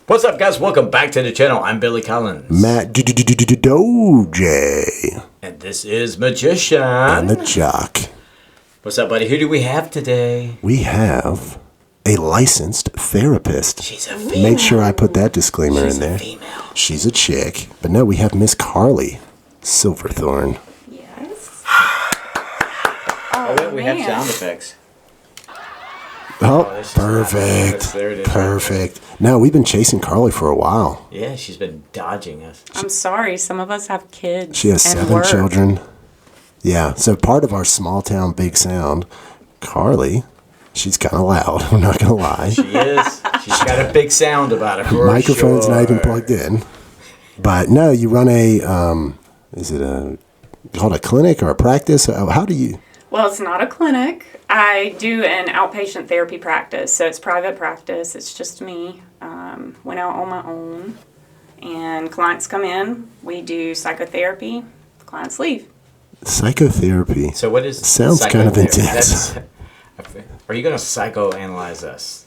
What's up, guys? Welcome back to the channel. I'm Billy Collins. Matt Doje. And this is Magician. And the Jock. What's up, buddy? Who do we have today? We have a licensed therapist. She's a female. Make sure I put that disclaimer in there. She's a female. She's a chick. But no, we have Miss Carly Silverthorne. Yes. We have sound effects. Oh, perfect. There it is. Perfect. No, we've been chasing Carly for a while. Yeah, she's been dodging us. I'm sorry. Some of us have kids. She has 7 children. Yeah, so part of our small town big sound, Carly, she's kind of loud. I'm not going to lie. She is. She's got a big sound about her. For Microphone's sure. not even plugged in. But no, you run a, is it called a clinic or a practice? How do you? Well, it's not a clinic. I do an outpatient therapy practice, so it's private practice. It's just me. Went out on my own, and clients come in. We do psychotherapy. Clients leave. Psychotherapy. So what is Sounds kind of intense. Are you going to psychoanalyze us?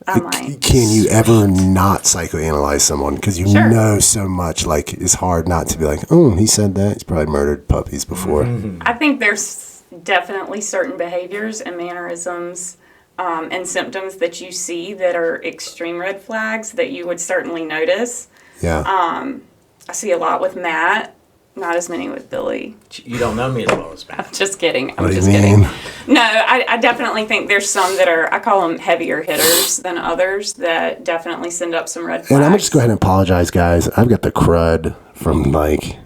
I might. Can you ever not psychoanalyze someone? Because you know so much. Like, it's hard not to be like, oh, he said that. He's probably murdered puppies before. I think there's definitely certain behaviors and mannerisms and symptoms that you see that are extreme red flags that you would certainly notice. Yeah. I see a lot with Matt, not as many with Billy. You don't know me as well as Matt. I'm just kidding. What do you mean? No, I definitely think there's some that are, I call them heavier hitters than others that definitely send up some red flags. And I'm going to just go ahead and apologize, guys. I've got the crud from, like,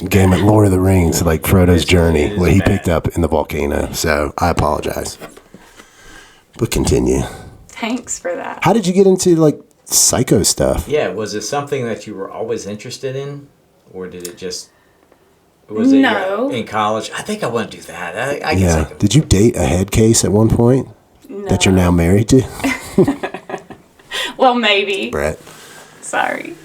game at Lord of the Rings, like Frodo's journey, what he picked up in the volcano. So I apologize. But continue. Thanks for that. How did you get into, like, psycho stuff? Yeah, was it something that you were always interested in? Or did it just... Was it in college? I think I want to do that. I guess Did you date a head case at one point? No. That you're now married to? Well, maybe. Brett. Sorry.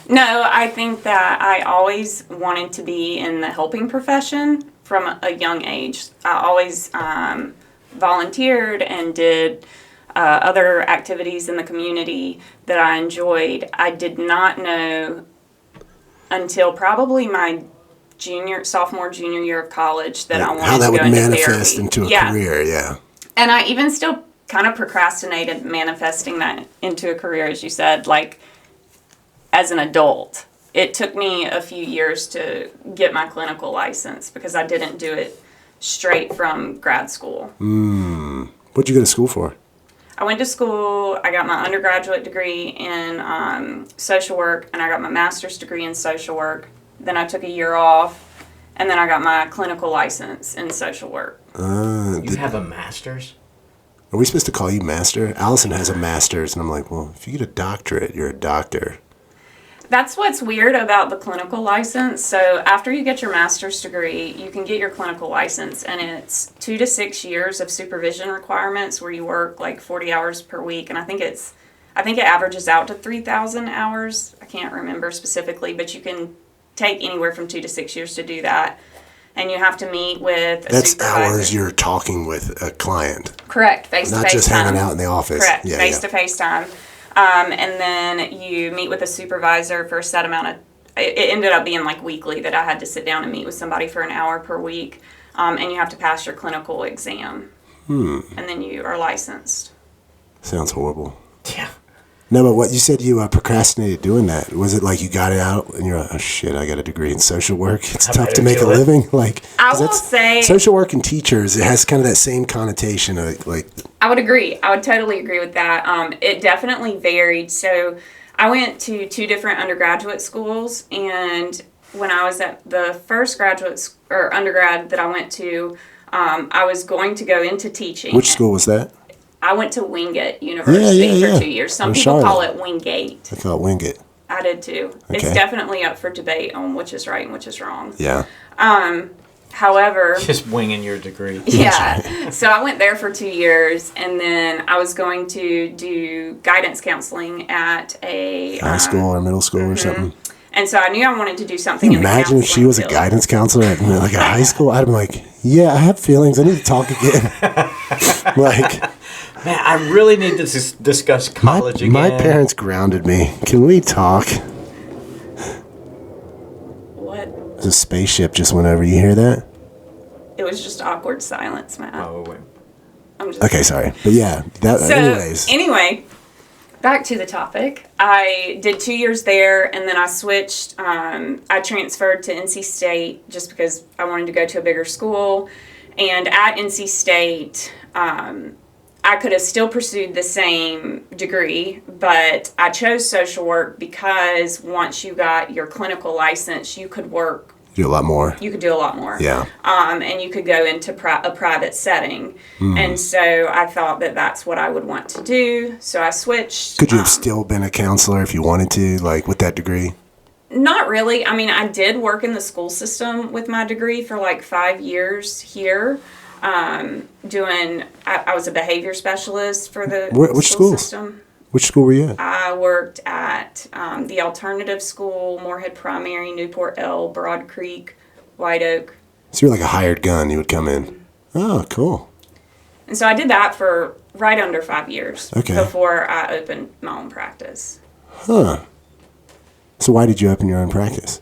No, I think that I always wanted to be in the helping profession from a young age. I always volunteered and did other activities in the community that I enjoyed. I did not know until probably my sophomore, junior year of college that I wanted to go into therapy. How that would manifest into a career, yeah. And I even still kind of procrastinated manifesting that into a career, as you said, like as an adult. It took me a few years to get my clinical license because I didn't do it straight from grad school. What'd you go to school for? I went to school, I got my undergraduate degree in social work, and I got my master's degree in social work. Then I took a year off, and then I got my clinical license in social work. You have a master's? Are we supposed to call you master? Allison has a master's, and I'm like, well, if you get a doctorate, you're a doctor. That's what's weird about the clinical license. So after you get your master's degree, you can get your clinical license, and it's 2 to 6 years of supervision requirements where you work like 40 hours per week. And I think it averages out to 3,000 hours. I can't remember specifically, but you can take anywhere from 2 to 6 years to do that. And you have to meet with a supervisor. That's hours you're talking with a client. Correct. Face-to-face time. Not just hanging out in the office. Correct. Face-to-face time. And then you meet with a supervisor for a set amount of, it ended up being like weekly that I had to sit down and meet with somebody for an hour per week. And you have to pass your clinical exam. And then you are licensed. Sounds horrible. Yeah. No, but what you said you procrastinated doing that. Was it like you got it out and you're like, oh shit, I got a degree in social work. It's tough to make a living. Like, I will say social work and teachers, it has kind of that same connotation of like. I would agree. I would totally agree with that. It definitely varied. So I went to 2 different undergraduate schools, and when I was at the first undergrad that I went to, I was going to go into teaching. Which school was that? I went to Wingate University for 2 years. Some people call it Wingate. I thought Wingate. I did too. Okay. It's definitely up for debate on which is right and which is wrong. Yeah. However, just winging your degree. Yeah. So I went there for 2 years, and then I was going to do guidance counseling at a high school or middle school or something. And so I knew I wanted to do something. Can you imagine if she was a guidance counselor at like a high school? I'd be like, yeah, I have feelings. I need to talk again. Like, Man, I really need to discuss college again. My parents grounded me. Can we talk? What? The spaceship just went over. You hear that? It was just awkward silence, Matt. Oh, wait. Okay, sorry. But yeah, Anyway, back to the topic. I did 2 years there, and then I switched. I transferred to NC State just because I wanted to go to a bigger school. And at NC State, I could have still pursued the same degree, but I chose social work because once you got your clinical license, you could work. Do a lot more. You could do a lot more. Yeah. And you could go into a private setting. And so I thought that that's what I would want to do. So I switched. Could you have still been a counselor if you wanted to, like with that degree? Not really. I mean, I did work in the school system with my degree for like 5 years here. I was a behavior specialist for the which school schools? system. Which school were you at? I worked at the Alternative School, Moorhead Primary, Newport L, Broad Creek, White Oak. So you're like a hired gun. You would come in. Oh, cool. And so I did that for right under 5 years Okay. before I opened my own practice. Huh. So why did you open your own practice?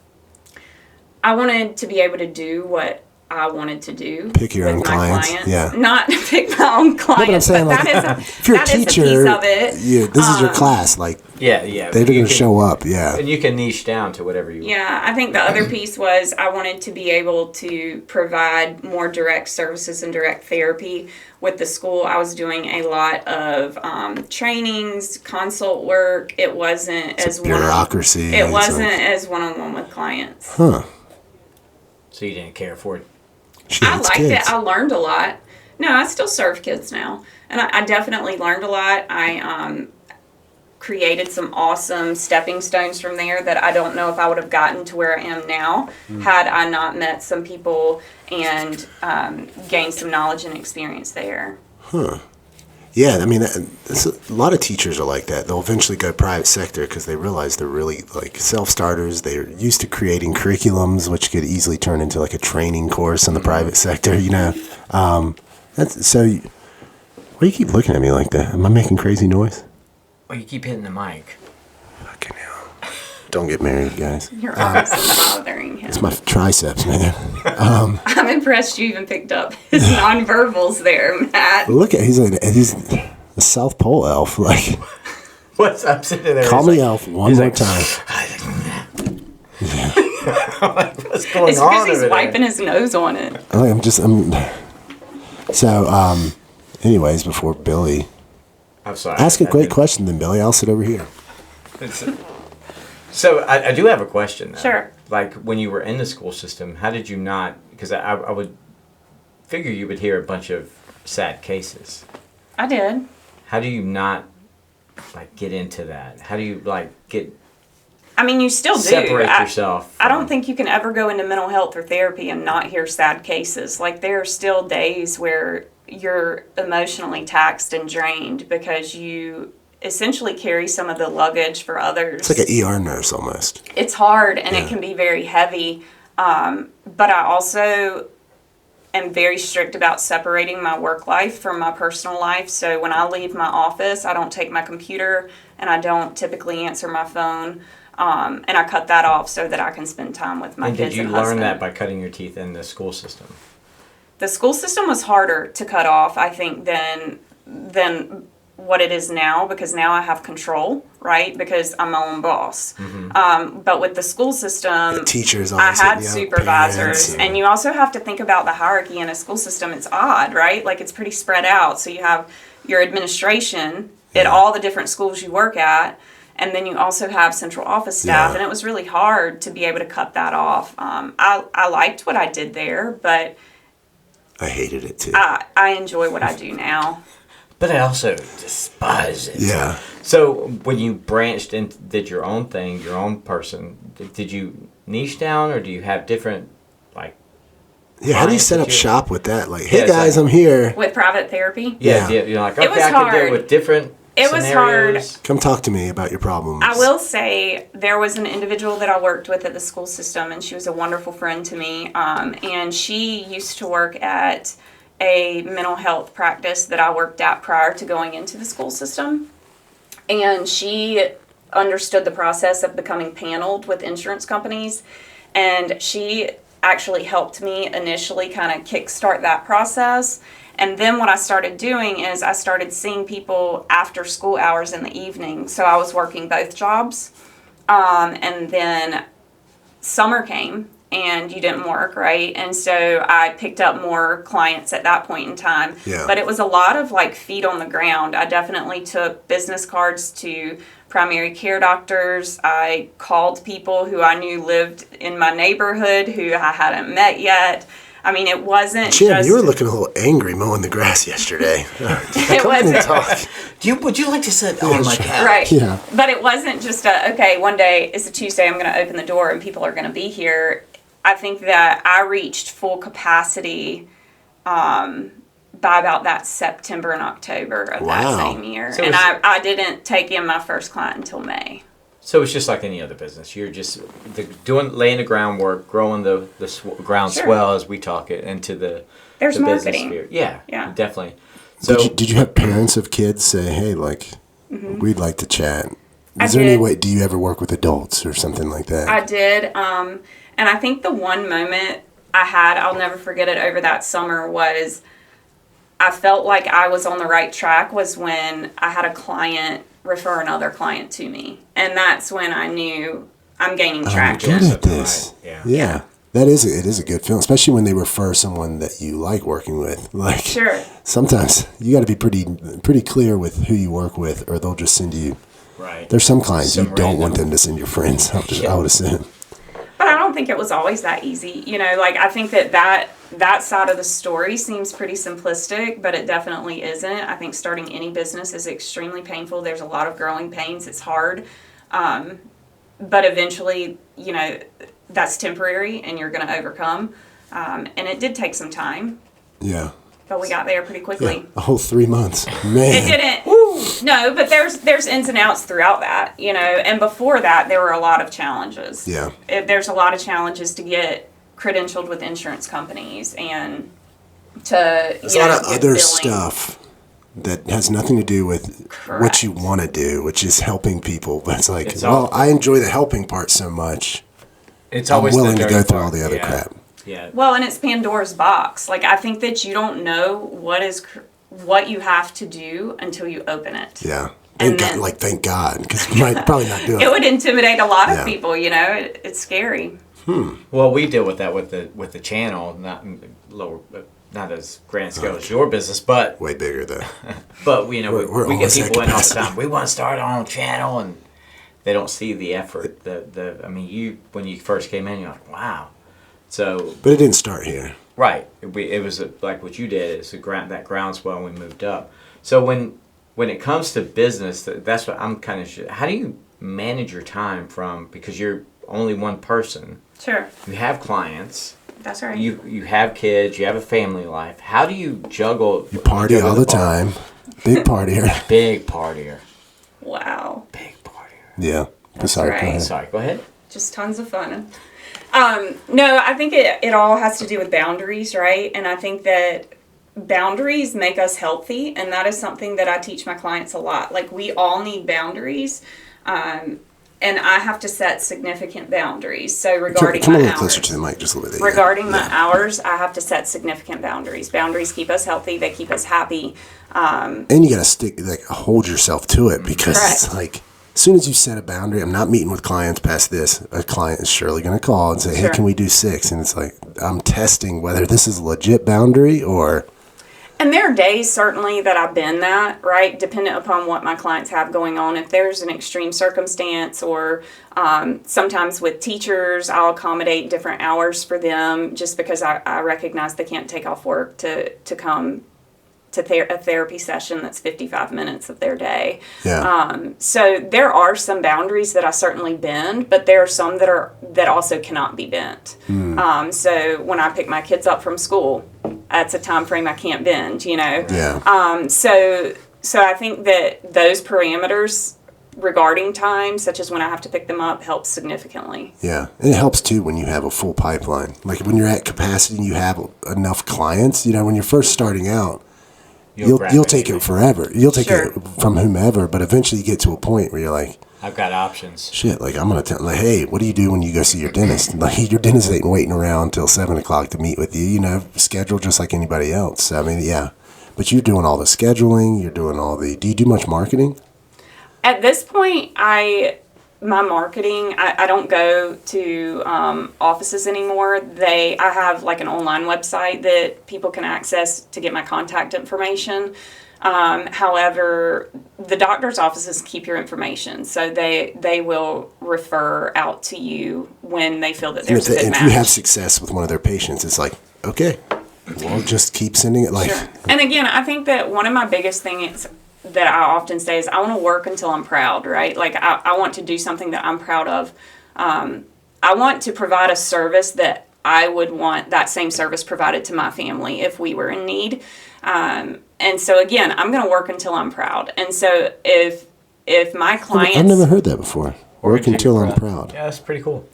I wanted to be able to do what I wanted to do. Pick your with own my clients. Yeah. Not pick my own clients. No, but I'm saying, like, if you're a teacher, is a piece of it. Yeah, this is your class. Like, Yeah. they're going to show up. Yeah. And you can niche down to whatever you want. Yeah, I think the other piece was I wanted to be able to provide more direct services and direct therapy with the school. I was doing a lot of trainings, consult work. It wasn't as bureaucracy. It wasn't as one-on-one with clients. Huh. So you didn't care for it? I liked it. I learned a lot. No, I still serve kids now. And I definitely learned a lot. I created some awesome stepping stones from there that I don't know if I would have gotten to where I am now had I not met some people and gained some knowledge and experience there. Huh. Yeah, I mean, a lot of teachers are like that. They'll eventually go private sector because they realize they're really like self-starters. They're used to creating curriculums, which could easily turn into like a training course in the private sector, you know. Why do you keep looking at me like that? Am I making crazy noise? Oh, you keep hitting the mic. Fucking hell. Don't get married, guys. You're obviously bothering him. It's my triceps, man. I'm impressed you even picked up his nonverbals there, Matt. Look at he's a South Pole elf. Like, What's up sitting there? call me elf one more time. What's going It's on because he's over wiping his nose on it. Anyways, before Billy, I'm sorry. ask a great question, then Billy. I'll sit over here. So I do have a question, though. Sure. Like, when you were in the school system, how did you not... Because I would figure you would hear a bunch of sad cases. I did. How do you not, like, get into that? How do you, like, get... I mean, you still do. Separate yourself. I don't think you can ever go into mental health or therapy and not hear sad cases. Like, there are still days where you're emotionally taxed and drained because you essentially carry some of the luggage for others. It's like an ER nurse almost. It's hard and it can be very heavy. But I also am very strict about separating my work life from my personal life. So when I leave my office, I don't take my computer and I don't typically answer my phone. And I cut that off so that I can spend time with my kids and husband. Did you learn that by cutting your teeth in the school system? The school system was harder to cut off, I think, than what it is now, because now I have control, right? Because I'm my own boss. Mm-hmm. But with the school system, the teachers I had supervisors, and you also have to think about the hierarchy in a school system. It's odd, right? Like, it's pretty spread out. So you have your administration at all the different schools you work at, and then you also have central office staff, and it was really hard to be able to cut that off. I liked what I did there, but I hated it too. I enjoy what I do now. But I also despise it. Yeah. So when you branched and did your own thing, your own person, did you niche down, or do you have different, like... Yeah, how do you set up shop with that? Like, hey guys, I'm here. With private therapy? Yeah. You're like, okay, I can deal with different scenarios. Was hard. Come talk to me about your problems. I will say there was an individual that I worked with at the school system, and she was a wonderful friend to me. And she used to work at a mental health practice that I worked at prior to going into the school system. And she understood the process of becoming paneled with insurance companies. And she actually helped me initially kind of kickstart that process. And then what I started doing is I started seeing people after school hours in the evening. So I was working both jobs. And then summer came and you didn't work, right? And so I picked up more clients at that point in time. Yeah. But it was a lot of like feet on the ground. I definitely took business cards to primary care doctors. I called people who I knew lived in my neighborhood who I hadn't met yet. I mean, it wasn't Jim, just... you were looking a little angry mowing the grass yesterday. It wasn't... Would you like to sit on my couch? Right. Yeah. But it wasn't just okay, one day, it's a Tuesday, I'm going to open the door and people are going to be here. I think that I reached full capacity by about that September and October of that same year. So and I didn't take in my first client until May. So it's just like any other business. You're just laying the groundwork, growing the ground swell as we talk it into the There's the marketing. business sphere. Yeah, definitely. So did you have parents of kids say, hey, like, we'd like to chat? Is there any way, do you ever work with adults or something like that? I did. And I think the one moment I had, I'll never forget it, over that summer was I felt like I was on the right track was when I had a client refer another client to me. And that's when I knew I'm gaining traction. I'm good at this. Right. Yeah. It is a good feeling, especially when they refer someone that you like working with. Like, sure. Sometimes you got to be pretty clear with who you work with, or they'll just send you. Right. There's some clients you don't want them to send your friends. I would assume. But I don't think it was always that easy. You know, like I think that side of the story seems pretty simplistic, but it definitely isn't. I think starting any business is extremely painful. There's a lot of growing pains. It's hard. But eventually, you know, that's temporary and you're going to overcome. And it did take some time. Yeah. But we got there pretty quickly. Yeah, a whole 3 months. Man. It didn't. Woo. No, but there's ins and outs throughout that, you know. And before that, there were a lot of challenges. Yeah. There's a lot of challenges to get credentialed with insurance companies and to, There's a lot of other stuff that has nothing to do with what you want to do, which is helping people. But it's like, I enjoy the helping part so much. I'm willing to go through all the other crap. Yeah. Well, and it's Pandora's box. Like, I think that you don't know what you have to do until you open it. Yeah. Thank God, because you might probably not do it. It would intimidate a lot of people, you know. It's scary. Well, we deal with that with the channel, not as grand scale as your business, but way bigger though. But we get people in all the time. We want to start our own channel, and they don't see the effort. When you first came in, you're like, wow. So, but it didn't start here. Right. It was like what you did. It's that groundswell when we moved up. So when it comes to business, that's what I'm kind of. How do you manage your time because you're only one person? Sure. You have clients. That's right. You have kids. You have a family life. How do you juggle? You party all the time. Big partier. Big partier. Wow. Big partier. Yeah. Sorry. Go ahead. Just tons of fun. No, I think it all has to do with boundaries, right? And I think that boundaries make us healthy, and that is something that I teach my clients a lot. Like, we all need boundaries, and I have to set significant boundaries. So regarding come a my little hours, closer to the mic, just a little bit. Regarding my hours, I have to set significant boundaries. Boundaries keep us healthy. They keep us happy. And you got to hold yourself to it, because it's like, as soon as you set a boundary, I'm not meeting with clients past this. A client is surely going to call and say, hey, can we do 6? And it's like, I'm testing whether this is a legit boundary or... And there are days, certainly, that I've been that, right? Dependent upon what my clients have going on. If there's an extreme circumstance, or sometimes with teachers, I'll accommodate different hours for them just because I recognize they can't take off work to come to a therapy session that's 55 minutes of their day. Yeah. So there are some boundaries that I certainly bend, but there are some that also cannot be bent. So when I pick my kids up from school, that's a time frame I can't bend, you know. Yeah. So I think that those parameters regarding time, such as when I have to pick them up, helps significantly. Yeah. And it helps too when you have a full pipeline. Like when you're at capacity and you have enough clients, you know, when you're first starting out, you'll take it forever. You'll take it from whomever, but eventually you get to a point where you're like, I've got options. Shit, like I'm gonna tell, like, hey, what do you do when you go see your dentist? Like your dentist ain't waiting around till 7:00 to meet with you. You know, schedule just like anybody else. I mean, yeah, but you're doing all the scheduling. You're doing all the. Do you do much marketing? At this point, my marketing, I don't go to offices anymore. I have like an online website that people can access to get my contact information. However, the doctor's offices keep your information, so they will refer out to you when they feel that there's a good match. If you have success with one of their patients, it's like, okay, well, just keep sending it. Like, sure. And again, I think that one of my biggest things that I often say is I want to work until I'm proud, right? Like I want to do something that I'm proud of. I want to provide a service that I would want that same service provided to my family if we were in need. And so again, I'm going to work until I'm proud. And so if my clients... I've never heard that before. Work until I'm proud. Yeah, that's pretty cool.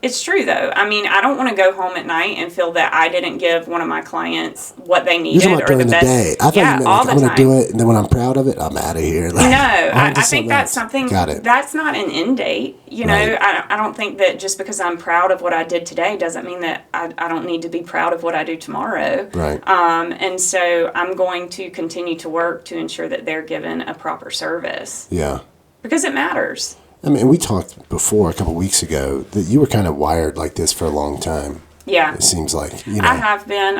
It's true, though. I mean, I don't want to go home at night and feel that I didn't give one of my clients what they needed or during the best. Day. I thought you meant, like, I'm going to do it, and then when I'm proud of it, I'm out of here. Like, no, I think that's something. Got it. That's not an end date. You know, I don't think that just because I'm proud of what I did today doesn't mean that I don't need to be proud of what I do tomorrow. Right. And so I'm going to continue to work to ensure that they're given a proper service. Yeah. Because it matters. I mean, we talked before a couple of weeks ago that you were kind of wired like this for a long time. Yeah. It seems like, you know. I have been.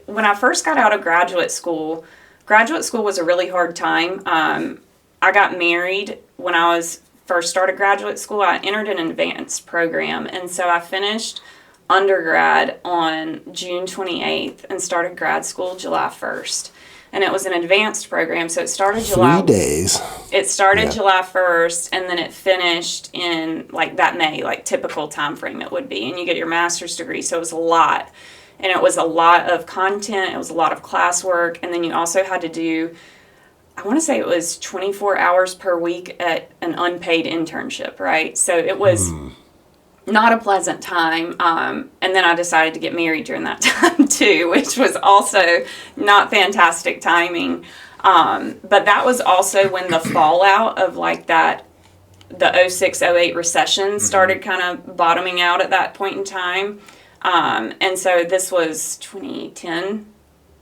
When I first got out of graduate school was a really hard time. I got married when I was first started graduate school. I entered an advanced program, and so I finished undergrad on June 28th and started grad school July 1st. And it was an advanced program, so it started July. 3 days. It started July 1st, and then it finished in like that May, like typical time frame it would be. And you get your master's degree, so it was a lot. And it was a lot of content, it was a lot of classwork, and then you also had to do, I want to say it was 24 hours per week at an unpaid internship, right? So it was not a pleasant time. And then I decided to get married during that time too, which was also not fantastic timing. But that was also when the fallout of like the 06-08 recession started kind of bottoming out at that point in time. And so this was 2010.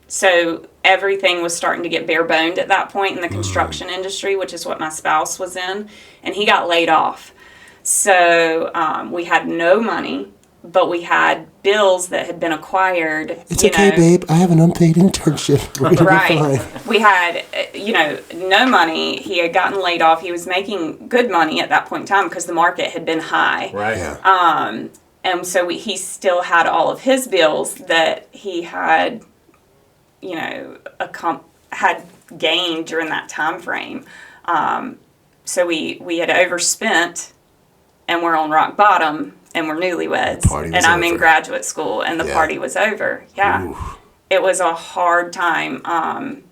So everything was starting to get bare boned at that point in the construction industry, which is what my spouse was in, and he got laid off. So we had no money, but we had bills that had been acquired. It's okay, babe. I have an unpaid internship. We're gonna be fine. We had, no money. He had gotten laid off. He was making good money at that point in time because the market had been high. Right. Yeah. And so he still had all of his bills that he had, had gained during that time frame. So we had overspent. And we're on rock bottom, and we're newlyweds, and I'm in graduate school, and the party was over. Yeah. Oof. It was a hard time.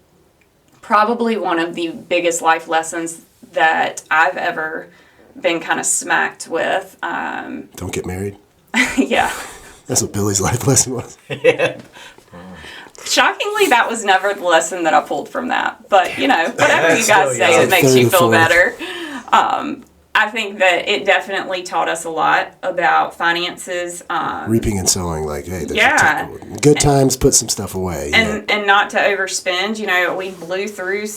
Probably one of the biggest life lessons that I've ever been kind of smacked with. Don't get married? Yeah. That's what Billy's life lesson was. Yeah. Shockingly, that was never the lesson that I pulled from that. But, whatever you guys say, it makes you feel better. I think that it definitely taught us a lot about finances. Reaping and sowing, like, hey, there's good times, put some stuff away. And not to overspend. We blew through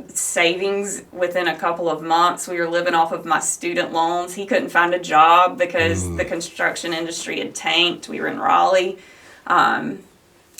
savings within a couple of months. We were living off of my student loans. He couldn't find a job because the construction industry had tanked. We were in Raleigh.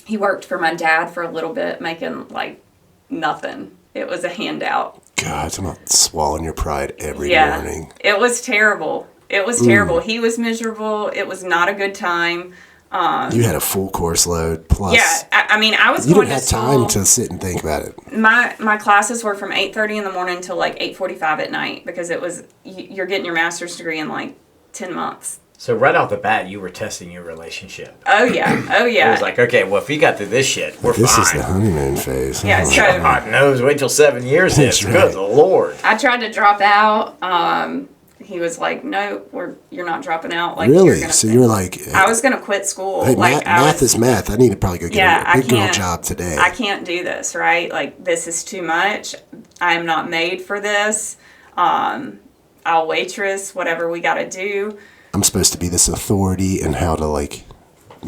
He worked for my dad for a little bit, making like nothing. It was a handout. God, it's about swallowing your pride every morning. It was terrible. It was terrible. He was miserable. It was not a good time. You had a full course load plus. Yeah, I was you going didn't to have school. time to sit and think about it. My classes were from 8:30 in the morning till like 8:45 at night because it was you're getting your master's degree in like 10 months. So right off the bat, you were testing your relationship. Oh yeah, oh It yeah. was like, okay, well, if we got through this shit, we're This fine. is the honeymoon phase. Yeah, Oh, so- God knows, wait till 7 years That's hits. right. Good Lord. I tried to drop out. He was like, "No, you're not dropping out. Like, really? You're gonna So stay." you were like, I was gonna quit school. hey, like, math is math. I need to probably go get Yeah, a big girl can't- job today. I can't do this, right? Like, this is too much. I am not made for this. I'll waitress, whatever we got to do. I'm supposed to be this authority and how to like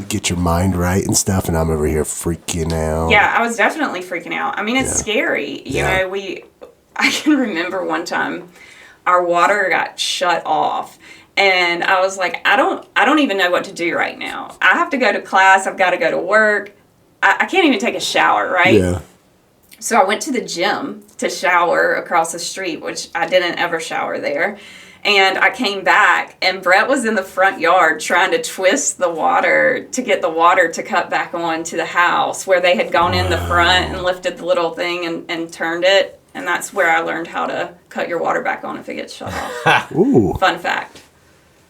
get your mind right and stuff, and I'm over here freaking out. Yeah, I was definitely freaking out. I mean, it's scary. You Yeah. know, I can remember one time our water got shut off. And I was like, I don't even know what to do right now. I have to go to class. I've got to go to work. I can't even take a shower, right? Yeah. So I went to the gym to shower across the street, which I didn't ever shower there. And I came back, and Brett was in the front yard trying to twist the water to get the water to cut back on to the house where they had gone in the front and lifted the little thing and turned it. And that's where I learned how to cut your water back on if it gets shut off. Ooh. Fun fact.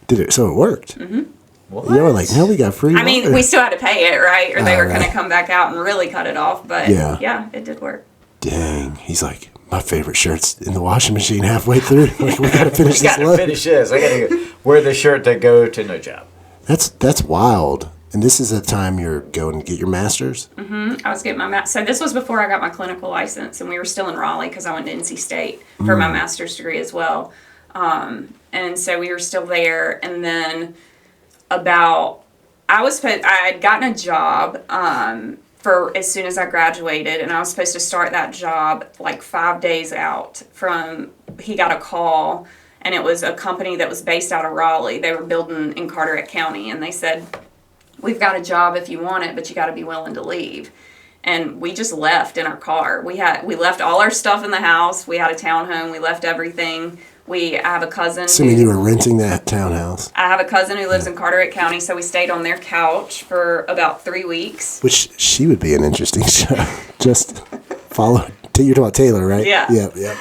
Did it? So it worked. Mm-hmm. What? You were like, no, we got free I mean, water. we still had to pay it, right? Or they were right. going to come back out and really cut it off. But Yeah. yeah, it did work. Dang. He's like, my favorite shirt's in the washing machine halfway through. Like, we got to finish I this gotta load. finish this. I gotta wear the shirt to go to no job. That's wild. And this is the time you're going to get your master's? I was getting my so this was before I got my clinical license, and we were still in Raleigh because I went to NC State for my master's degree as well. And so we were still there, and then I had gotten a job for as soon as I graduated, and I was supposed to start that job like 5 days out from. He got a call, and it was a company that was based out of Raleigh. They were building in Carteret County, and they said, "We've got a job if you want it, but you got to be willing to leave." And we just left in our car. We left all our stuff in the house. We had a townhome. We left everything. I have a cousin. Assuming you were renting that townhouse. I have a cousin who lives in Carteret County, so we stayed on their couch for about 3 weeks. Which she would be an interesting show. Just follow. You're talking about Taylor, right? Yeah. Yeah.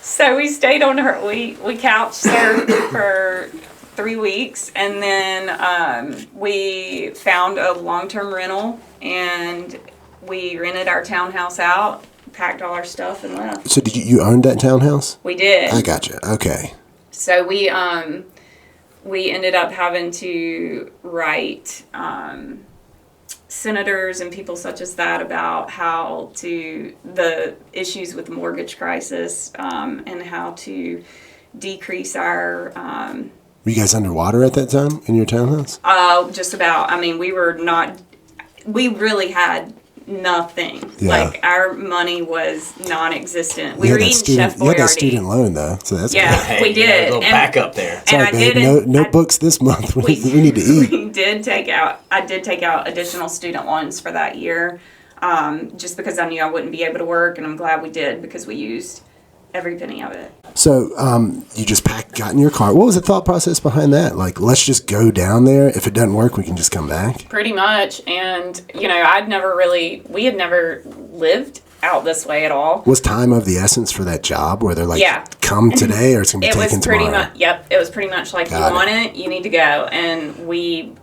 So we stayed on her. We couch surfed for 3 weeks, and then we found a long-term rental, and we rented our townhouse out, packed all our stuff, and left. So did you own that townhouse? We did. I gotcha. Okay. So we ended up having to write senators and people such as that about the issues with the mortgage crisis, and how to decrease our Were you guys underwater at that time in your townhouse? just about. I mean, we really had nothing. Yeah. Like, our money was non-existent. We You were had that eating student- Chef You had that Boyardee. student loan though, so that's Yeah. good. Hey, We you got did, a little and- backup there. And Sorry, I babe. didn't. No books this month. We need to eat. We did take out. I did take out additional student loans for that year, just because I knew I wouldn't be able to work, and I'm glad we did because we used every penny of it. So you just got in your car. What was the thought process behind that? Like, let's just go down there. If it doesn't work, we can just come back. Pretty much, and we had never lived out this way at all. Was time of the essence for that job where they're like, Yeah. come today or it's going to be It was taken pretty tomorrow? much. Yep, it was pretty much like, Got you want it, you need to go, and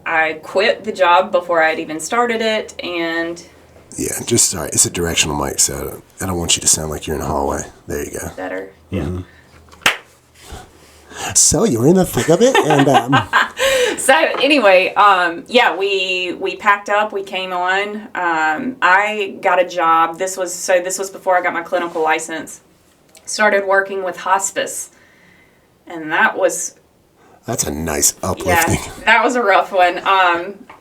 I quit the job before I'd even started it, and Yeah, just sorry. It's a directional mic, so I don't want you to sound like you're in a hallway. There you go. better. Yeah. So you were in the thick of it, and So anyway, we packed up. We came on. I got a job. This was before I got my clinical license. Started working with hospice, and that's a nice uplifting. that was a rough one.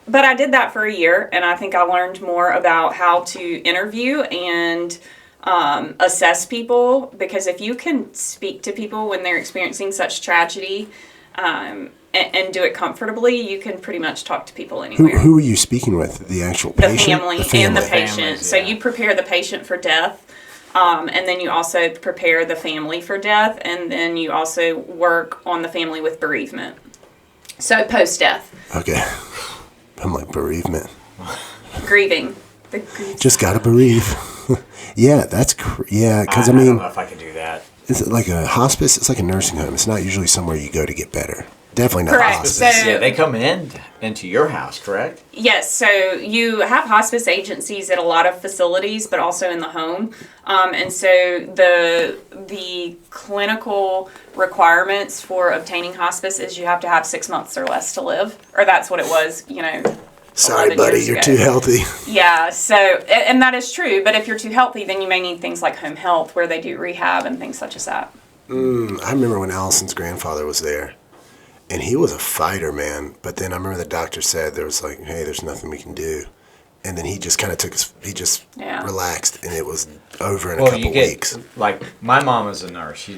But I did that for a year, and I think I learned more about how to interview and assess people, because if you can speak to people when they're experiencing such tragedy, and do it comfortably, you can pretty much talk to people anywhere. Who were you speaking with? The actual The patient? family, The family. and the patient. Families, So yeah. you prepare the patient for death, and then you also prepare the family for death, and then you also work on the family with bereavement. So post-death, Okay. I'm like, bereavement. grieving. Just got to bereave. Yeah, that's, because I don't mean, know if I could do that. is it like a hospice? It's like a nursing home. It's not usually somewhere you go to get better. Definitely not Correct. hospice. So- Yeah, they come into your house, correct? Yes, so you have hospice agencies at a lot of facilities, but also in the home. And so the clinical requirements for obtaining hospice is you have to have 6 months or less to live, or that's what it was, Sorry, 11 buddy, years you're ago. too healthy. Yeah, so, and that is true, but if you're too healthy, then you may need things like home health, where they do rehab and things such as that. I remember when Allison's grandfather was there, and he was a fighter, man. But then I remember the doctor said there was like, hey, there's nothing we can do. And then he just kind of relaxed, and it was over in a couple weeks. Like, my mom is a nurse.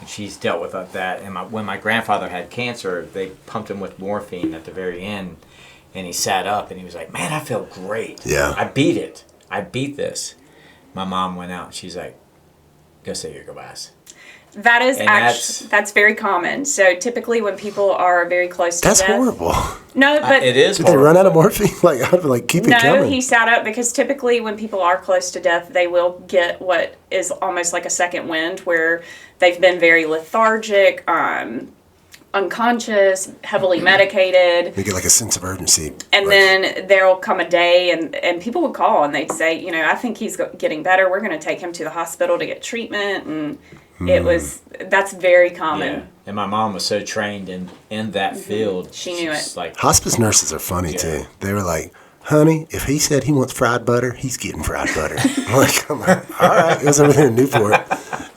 She's dealt with that. And when my grandfather had cancer, they pumped him with morphine at the very end. And he sat up, and he was like, man, I feel great. Yeah. I beat it. I beat this. My mom went out, and she's like, go say your goodbyes. That is And actually, that's very common. So typically when people are very close to That's death. horrible. No, but It is Did they run out of morphine? Like, I'd be like, keep it no, coming. he sat up because typically when people are close to death, they will get what is almost like a second wind, where they've been very lethargic, unconscious, heavily medicated. They get like a sense of urgency. And like, then there'll come a day and people would call and they'd say, I think he's getting better. We're going to take him to the hospital to get treatment. And that's very common. Yeah. And my mom was so trained in that field. She knew it. Like, hospice nurses are funny too. They were like, honey, if he said he wants fried butter, he's getting fried butter. I'm like, all right. It was over there in Newport.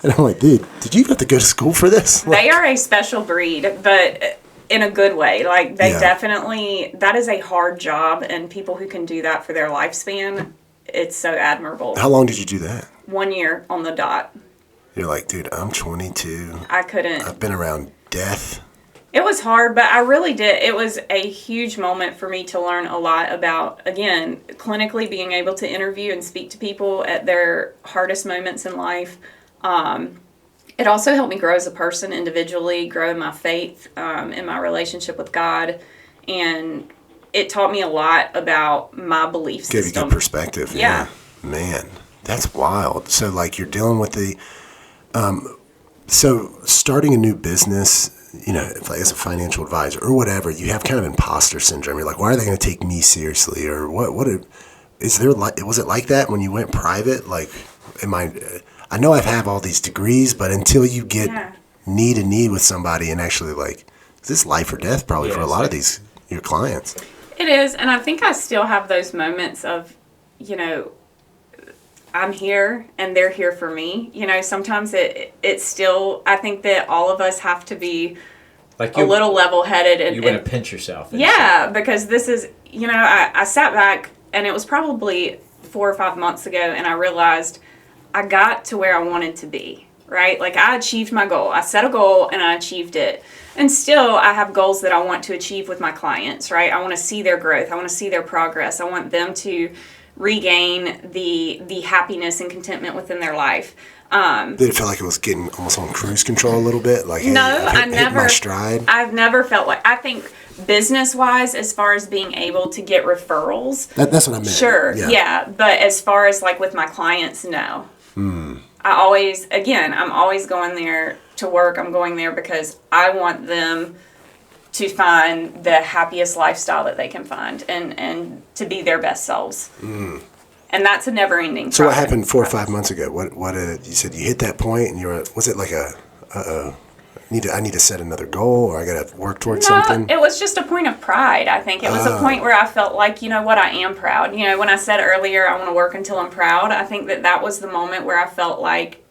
And I'm like, dude, did you have to go to school for this? Like, They are a special breed, but in a good way. Like, they Yeah. definitely, that is a hard job, and people who can do that for their lifespan, it's so admirable. how long did you do that? 1 year on the dot. You're like, dude, I'm 22. I couldn't. I've been around death. It was hard, but I really did. It was a huge moment for me to learn a lot about, again, clinically being able to interview and speak to people at their hardest moments in life. It also helped me grow as a person individually, grow in my faith, in my relationship with God, and it taught me a lot about my belief Gave system. you good perspective. Yeah. Man, that's wild. So, like, you're dealing with the... so, starting a new business, if, like, as a financial advisor or whatever, you have kind of imposter syndrome. You're like, why are they going to take me seriously? Or was it like that when you went private? Like, I know I have all these degrees, but until you get knee to knee with somebody and actually, like, is this life or death probably for a lot of your clients? It is, and I think I still have those moments of, I'm here and they're here for me. Sometimes it's still, I think that all of us have to be like a little level-headed. And you want to pinch yourself. Yeah, because this is, I sat back and it was probably 4 or 5 months ago, and I realized I got to where I wanted to be, right? Like, I achieved my goal. I set a goal and I achieved it. And still, I have goals that I want to achieve with my clients, right? I want to see their growth. I want to see their progress. I want them to regain the happiness and contentment within their life. Did it feel like it was getting almost on cruise control a little bit? Like, hey, No, I've hit my stride? I've never felt like, I think business-wise, as far as being able to get referrals. That's what I meant. Sure, yeah. But as far as, like, with my clients, no. I'm always going there to work. I'm going there because I want them to find the happiest lifestyle that they can find and to be their best selves. And that's a never-ending So what happened 4 or 5 months ago? What you said you hit that point and was it like I need to set another goal, or I got to work towards something? It was just a point of pride. I think it was a point where I felt like, I am proud. When I said earlier, I want to work until I'm proud, I think that was the moment where I felt like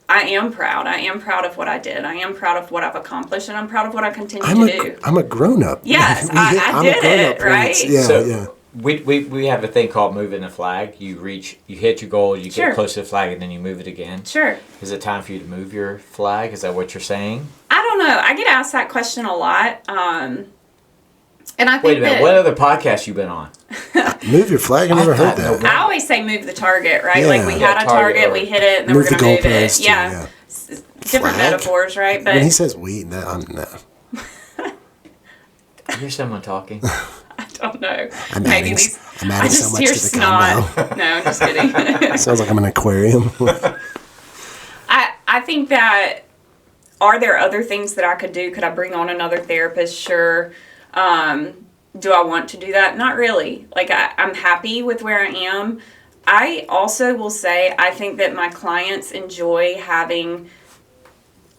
I am proud. I am proud of what I did. I am proud of what I've accomplished, and I'm proud of what I continue to do. I'm a grown-up. Yes, I did it, right? Yeah. We have a thing called moving the flag. You hit your goal, you Sure. get close to the flag, and then you move it again. Sure. Is it time for you to move your flag? Is that what you're saying? I don't know. I get asked that question a lot. And I think Wait a minute. What other podcast you been on? Move your flag? I never heard that. I always say move the target, right? Yeah. Like, we had a target, we hit it, and then Move we're the going to move it. goalpost, Yeah. Different Flag? metaphors, right? But When he says we, no. I hear someone talking. I don't know. I'm Maybe adding, these. I'm I adding just so much hear to the snot. combo. No, I'm just kidding. Sounds like I'm in an aquarium. I think that are there other things that I could do? Could I bring on another therapist? Sure. Do I want to do that? Not really. Like, I'm happy with where I am. I also will say I think that my clients enjoy having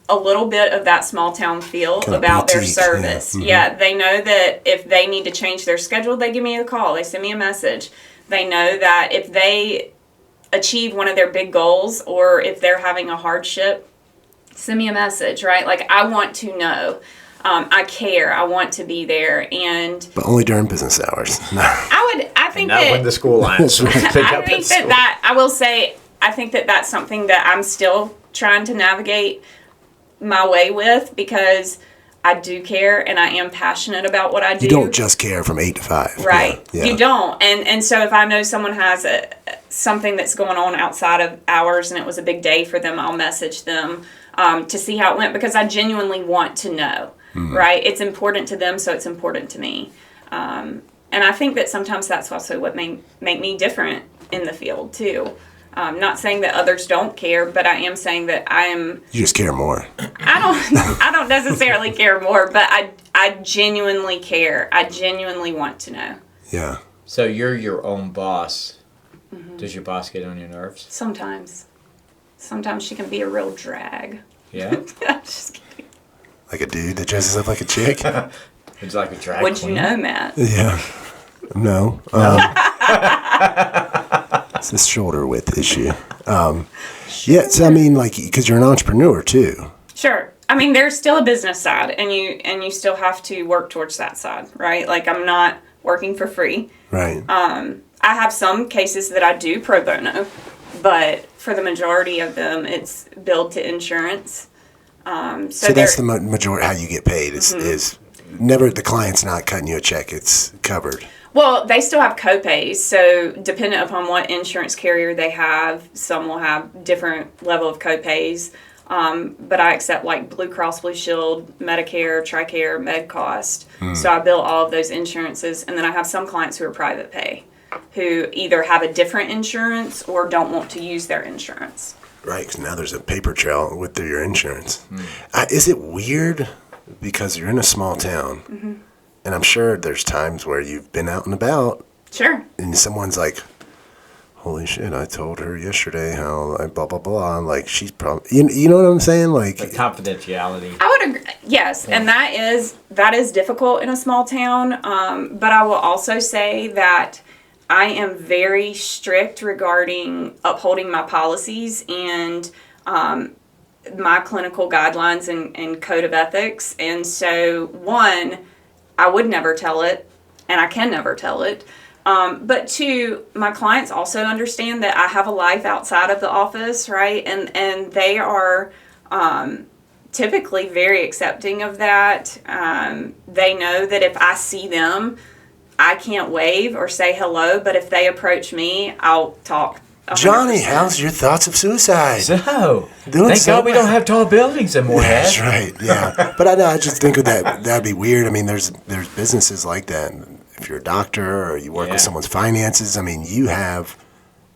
a little bit of that small town feel kind about their boutique, service. yeah. Mm-hmm. Yeah, they know that if they need to change their schedule, they give me a call. They send me a message. They know that if they achieve one of their big goals or if they're having a hardship, send me a message, right? Like, I want to know. I care. I want to be there, But only during business hours. No. I think Not that when the school lines. I think that I will say I think that that's something that I'm still trying to navigate my way with, because I do care and I am passionate about what I do. You don't just care from 8 to 5. Right. Yeah. You don't. And so if I know someone has something that's going on outside of hours and it was a big day for them, I'll message them to see how it went, because I genuinely want to know. Right? It's important to them, so it's important to me. And I think that sometimes that's also what make me different in the field too. Not saying that others don't care, but I am saying that You just care more. I don't necessarily care more, but I genuinely care. I genuinely want to know. Yeah. So you're your own boss. Mm-hmm. Does your boss get on your nerves? Sometimes she can be a real drag. Yeah. I'm just kidding. Like a dude that dresses up like a chick? It's like a drag Would queen. you know, Matt? Yeah. No. It's this shoulder width issue. Yeah, so I mean, like, because you're an entrepreneur too. Sure. I mean, there's still a business side, and you still have to work towards that side, right? Like, I'm not working for free. Right. I have some cases that I do pro bono, but for the majority of them, it's billed to insurance. So that's the majority how you get paid is never the client's not cutting you a check. It's covered. Well, they still have copays, so dependent upon what insurance carrier they have, some will have different level of copays. But I accept like Blue Cross Blue Shield, Medicare, TRICARE, MedCost. So I bill all of those insurances, and then I have some clients who are private pay, who either have a different insurance or don't want to use their insurance. Right, because now there's a paper trail with your insurance. Is it weird because you're in a small town, and I'm sure there's times where you've been out and about, Sure. and someone's like, holy shit, I told her yesterday how I blah, blah, blah. Like, she's probably, you know what I'm saying? Like confidentiality. I would agree. Yes, and that is difficult in a small town. But I will also say that I am very strict regarding upholding my policies and my clinical guidelines and code of ethics. And so, one, I would never tell it, and I can never tell it. But two, my clients also understand that I have a life outside of the office, right? And they are typically very accepting of that. They know that if I see them, I can't wave or say hello, but if they approach me, I'll talk. 100%. Johnny, how's your thoughts of suicide? So, thank God we don't have tall buildings in Moorhead. That's right, yeah. But I just think of that'd be weird. I mean, there's businesses like that. If you're a doctor or you work with someone's finances, I mean, you have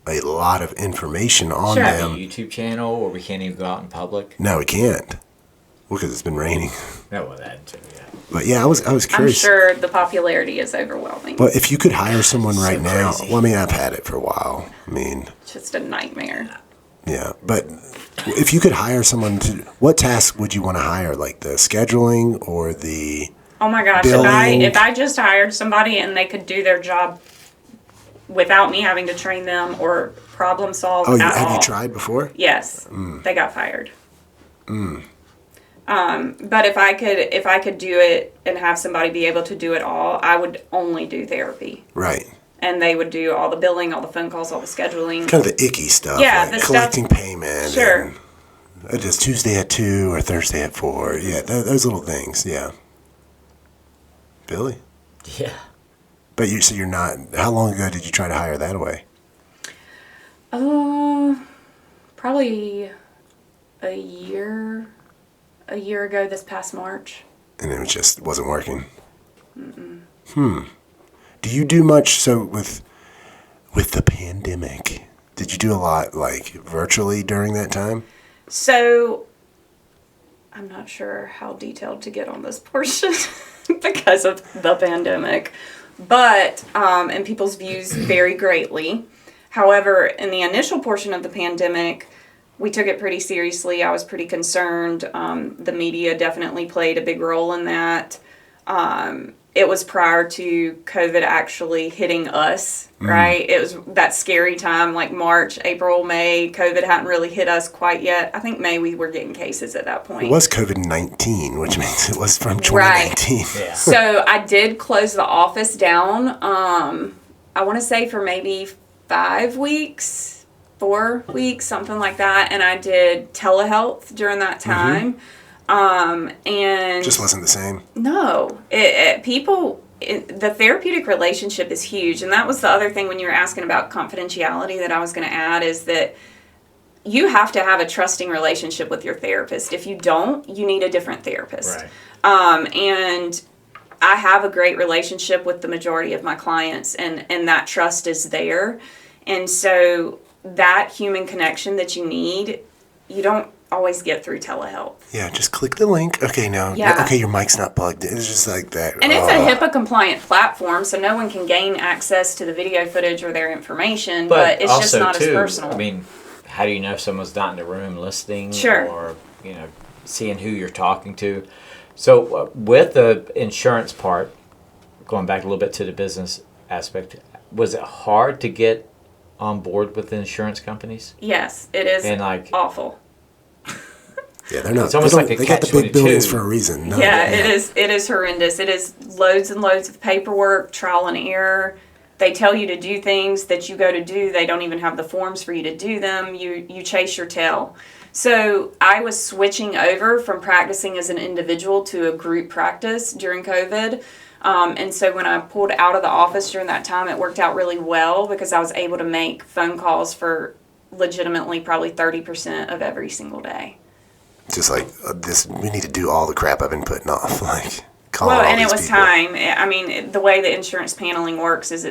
a lot of information on Sure. them. A YouTube channel where we can't even go out in public. No, we can't. Well, because it's been raining. No, well, that too, yeah. But yeah, I was I'm curious. sure the popularity is overwhelming. But if you could hire someone right now, crazy. well, I mean, I've had it for a while. I mean, It's just a nightmare. yeah. But if you could hire someone what task would you want to hire? Like the scheduling or the Oh my gosh, billing? if I just hired somebody and they could do their job without me having to train them or problem solve at have all. you tried before? Yes, they got fired. But if I could do it and have somebody be able to do it all, I would only do therapy. Right. And they would do all the billing, all the phone calls, all the scheduling. Kind of the icky stuff. Yeah, like the stuff- collecting payment. Sure. And just Tuesday at 2 or Thursday at 4. Yeah, those little things. Yeah. Billy? Yeah. But you're not. How long ago did you try to hire that away? Probably a year ago this past March. And it just wasn't working. Do you do much so with the pandemic? Did you do a lot like virtually during that time? So I'm not sure how detailed to get on this portion because of the pandemic, but, and people's views vary greatly. However, in the initial portion of the pandemic, we took it pretty seriously. I was pretty concerned. The media definitely played a big role in that. It was prior to COVID actually hitting us, right? It was that scary time, like March, April, May. COVID hadn't really hit us quite yet. I think May we were getting cases at that point. It was COVID-19, which means it was from 2019. Right. Yeah. So I did close the office down, I want to say for maybe 5 weeks, 4 weeks, something like that. And I did telehealth during that time. And just wasn't the same. No, the therapeutic relationship is huge. And that was the other thing when you were asking about confidentiality that I was going to add, is that you have to have a trusting relationship with your therapist. If you don't, you need a different therapist. Right. And I have a great relationship with the majority of my clients, and that trust is there. And so that human connection that you need, you don't always get through telehealth. Yeah, just click the link. Okay, no. Yeah. Okay, your mic's not plugged in. It's just like that. And it's a HIPAA compliant platform, so no one can gain access to the video footage or their information, but it's just not as personal. I mean, how do you know if someone's not in the room listening? Sure. Or, seeing who you're talking to? So with the insurance part, going back a little bit to the business aspect, was it hard to get on board with the insurance companies? Yes, it is. And awful. Yeah, they're not. It's almost like a they got the big catch-22. buildings for a reason. No, Yeah, it is. It is horrendous. It is loads and loads of paperwork, trial and error. They tell you to do things that you go to do. They don't even have the forms for you to do them. You chase your tail. So I was switching over from practicing as an individual to a group practice during COVID. And so when I pulled out of the office during that time, it worked out really well because I was able to make phone calls for legitimately probably 30% of every single day. Just like we need to do all the crap I've been putting off. Like, well, and it was time. I mean, the way the insurance paneling works is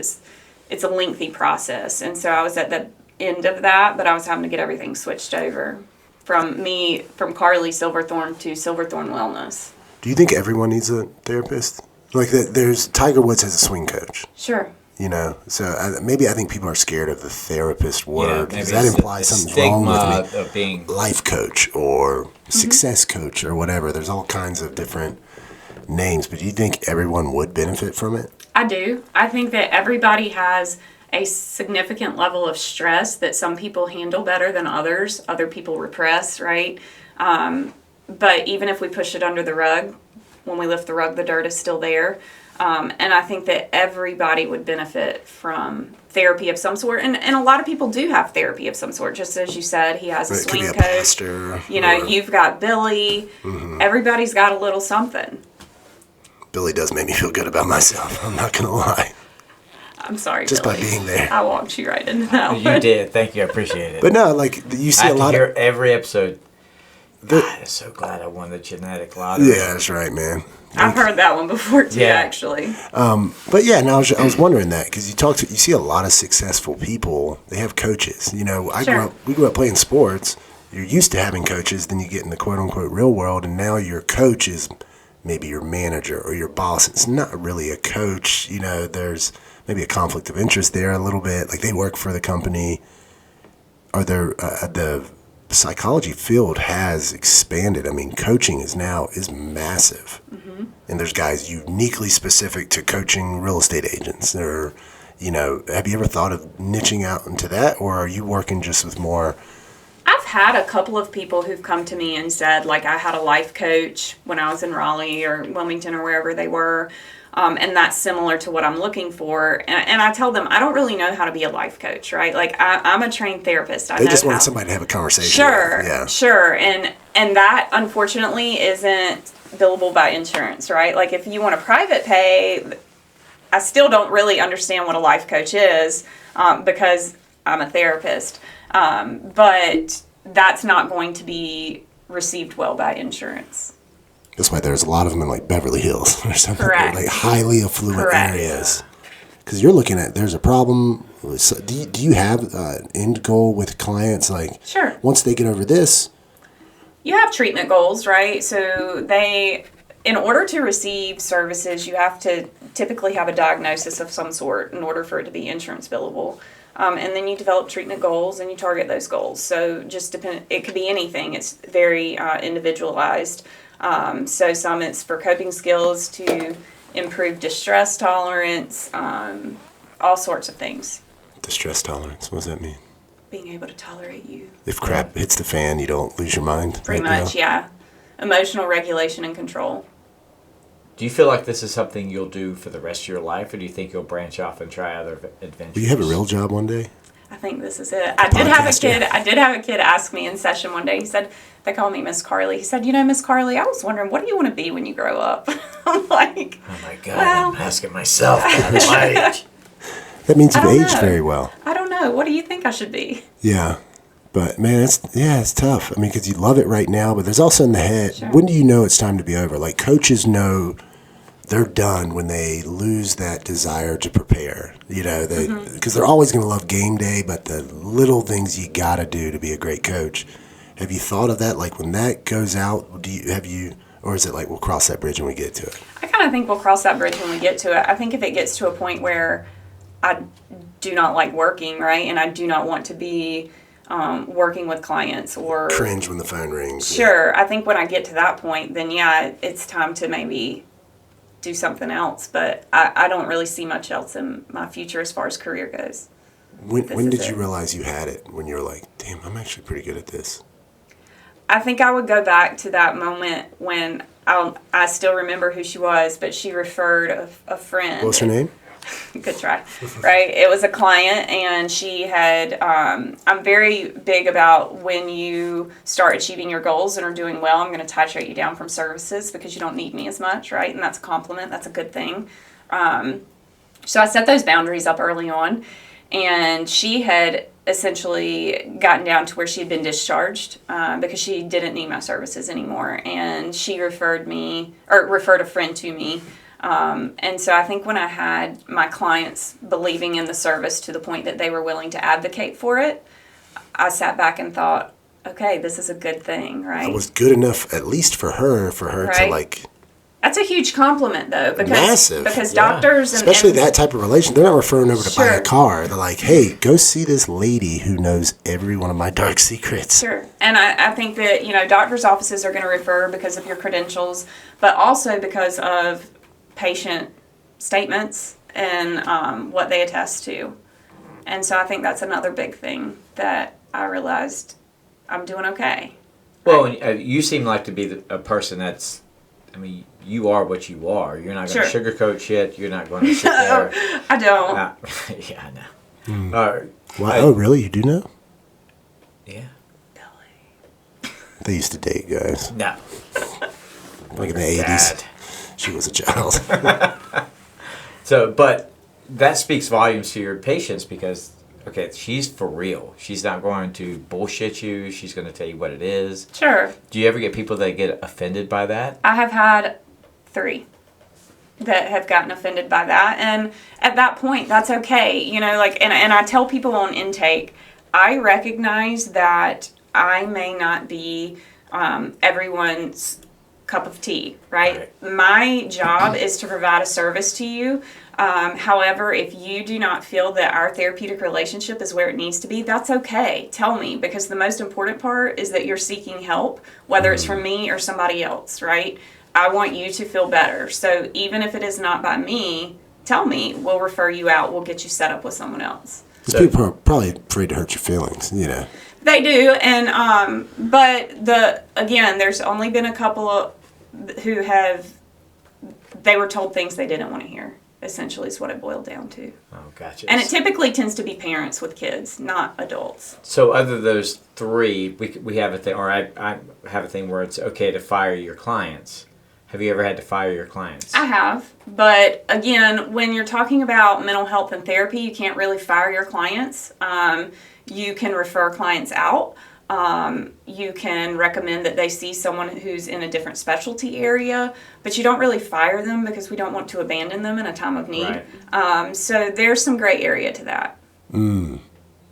it's a lengthy process, and so I was at the end of that, but I was having to get everything switched over from Carly Silverthorne to Silverthorne Wellness. Do you think everyone needs a therapist? Like there's Tiger Woods has a swing coach. Sure. So maybe I think people are scared of the therapist word because that implies something's wrong with me. Of being life coach or success coach or whatever. There's all kinds of different names, but do you think everyone would benefit from it? I do. I think that everybody has a significant level of stress that some people handle better than others. Other people repress, right? But even if we push it under the rug, when we lift the rug, the dirt is still there. And I think that everybody would benefit from therapy of some sort. And a lot of people do have therapy of some sort. Just as you said, he has a swing coach. Pastor, you've got Billy. Mm-hmm. Everybody's got a little something. Billy does make me feel good about myself. I'm not going to lie. I'm sorry, just Billy. by being there. I walked you right into that one. You did. Thank you. I appreciate it. But no, like you see I a lot hear of every episode. I'm so glad I won the genetic lottery. Yeah, that's right, man. I've heard that one before too, actually. But yeah, now I was wondering that because you see a lot of successful people. They have coaches. We grew up playing sports. You're used to having coaches. Then you get in the quote unquote real world, and now your coach is maybe your manager or your boss. It's not really a coach. There's maybe a conflict of interest there a little bit. Like they work for the company. The psychology field has expanded. I mean, coaching is massive. Mm-hmm. And there's guys uniquely specific to coaching real estate agents. Or, have you ever thought of niching out into that? Or are you working just with more? I've had a couple of people who've come to me and said, like, I had a life coach when I was in Raleigh or Wilmington or wherever they were. And that's similar to what I'm looking for. And I tell them, I don't really know how to be a life coach, right? Like, I'm a trained therapist. They just want somebody to have a conversation Sure, with. Yeah. Sure. And that, unfortunately, isn't billable by insurance, right? Like, if you want a private pay, I still don't really understand what a life coach is because I'm a therapist. But that's not going to be received well by insurance. That's why there's a lot of them in like Beverly Hills or something. Correct. Like highly affluent Correct. areas. Because you're looking at, there's a problem. Do you have an end goal with clients? Like, sure. Once they get over this, you have treatment goals, right? So in order to receive services, you have to typically have a diagnosis of some sort in order for it to be insurance billable. And then you develop treatment goals and you target those goals. So it could be anything. It's very individualized. So some it's for coping skills to improve distress tolerance, all sorts of things. Distress tolerance, what does that mean? Being able to tolerate you. If crap hits the fan, you don't lose your mind? Pretty much, yeah. Emotional regulation and control. Do you feel like this is something you'll do for the rest of your life, or do you think you'll branch off and try other adventures? Will you have a real job one day? I think this is it. I did have a kid ask me in session one day. He said, they call me Miss Carly. He said, Miss Carly, I was wondering, what do you want to be when you grow up? I'm like, oh my God, I'm asking myself that at my age. That means you've aged very well. I don't know. What do you think I should be? Yeah. But man, it's tough. I mean, because you love it right now, but there's also in the head, Sure. When do you know it's time to be over? Like coaches know they're done when they lose that desire to prepare, because they're always going to love game day, but the little things you got to do to be a great coach. Have you thought of that? Like when that goes out, or is it like we'll cross that bridge when we get to it? I kind of think we'll cross that bridge when we get to it. I think if it gets to a point where I do not like working, right, and I do not want to be working with clients or cringe when the phone rings. Sure. Yeah. I think when I get to that point, then it's time to maybe do something else. But I don't really see much else in my future as far as career goes. When did you realize you had it? When you were like, damn, I'm actually pretty good at this? I think I would go back to that moment when I still remember who she was, but she referred a friend. What's her name? Good try. Right. It was a client, and she had, I'm very big about when you start achieving your goals and are doing well, I'm going to titrate you down from services because you don't need me as much, right? And that's a compliment. That's a good thing. So I set those boundaries up early on, and she had essentially gotten down to where she had been discharged because she didn't need my services anymore. And she referred a friend to me. And so I think when I had my clients believing in the service to the point that they were willing to advocate for it, I sat back and thought, okay, this is a good thing, right? It was good enough, at least for her right? to like. That's a huge compliment, though, massive. Because doctors especially that type of relation, they're not referring over to Sure. buy a car. They're like, hey, go see this lady who knows every one of my dark secrets. Sure. And I think that, doctors' offices are going to refer because of your credentials, but also because of patient statements and what they attest to. And so I think that's another big thing that I realized I'm doing okay. Well, you seem like to be a person that's, you are what you are. You're not going to sugarcoat shit. You're not going to sit there. I don't. Yeah, I know. Oh, really? You do know? Yeah. They used to date, guys. No. Like in the 80s. She was a child. So, but that speaks volumes to your patients because, okay, she's for real. She's not going to bullshit you. She's going to tell you what it is. Sure. Do you ever get people that get offended by that? I have had 3 that have gotten offended by that. And at that point, that's okay. And I tell people on intake, I recognize that I may not be everyone's cup of tea, right? My job is to provide a service to you. However, if you do not feel that our therapeutic relationship is where it needs to be, that's okay. Tell me, because the most important part is that you're seeking help, whether it's from me or somebody else, right? I want you to feel better. So even if it is not by me, tell me. We'll refer you out. We'll get you set up with someone else. So, people are probably afraid to hurt your feelings, They do, and but there's only been a couple of who they were told things they didn't want to hear. Essentially, is what it boiled down to. Oh, gotcha. And it typically tends to be parents with kids, not adults. So, other those 3, we have a thing, or I have a thing where it's okay to fire your clients. Have you ever had to fire your clients? I have, but again, when you're talking about mental health and therapy, you can't really fire your clients. You can refer clients out. You can recommend that they see someone who's in a different specialty area, but you don't really fire them because we don't want to abandon them in a time of need. Right. So there's some gray area to that.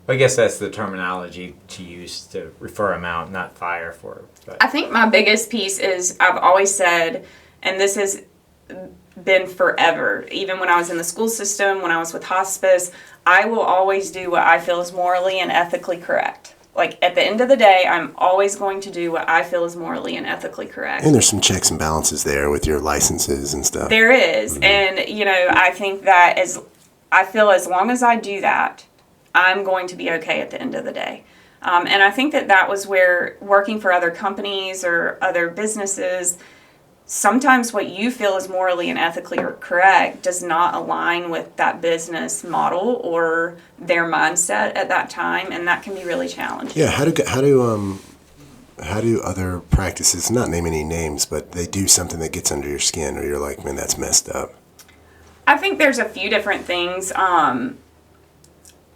I guess that's the terminology to use to refer them out, not fire for. But. I think my biggest piece is I've always said, and this has been forever, even when I was in the school system, when I was with hospice, I will always do what I feel is morally and ethically correct. Like, at the end of the day, I'm always going to do what I feel is morally and ethically correct. And there's some checks and balances there with your licenses and stuff. There is. And, I think that I feel as long as I do that, I'm going to be okay at the end of the day. And I think that was where working for other companies or other businesses, sometimes what you feel is morally and ethically correct does not align with that business model or their mindset at that time, and that can be really challenging. Yeah, how do other practices, not name any names, but they do something that gets under your skin, or you're like, man, that's messed up? I think there's a few different things.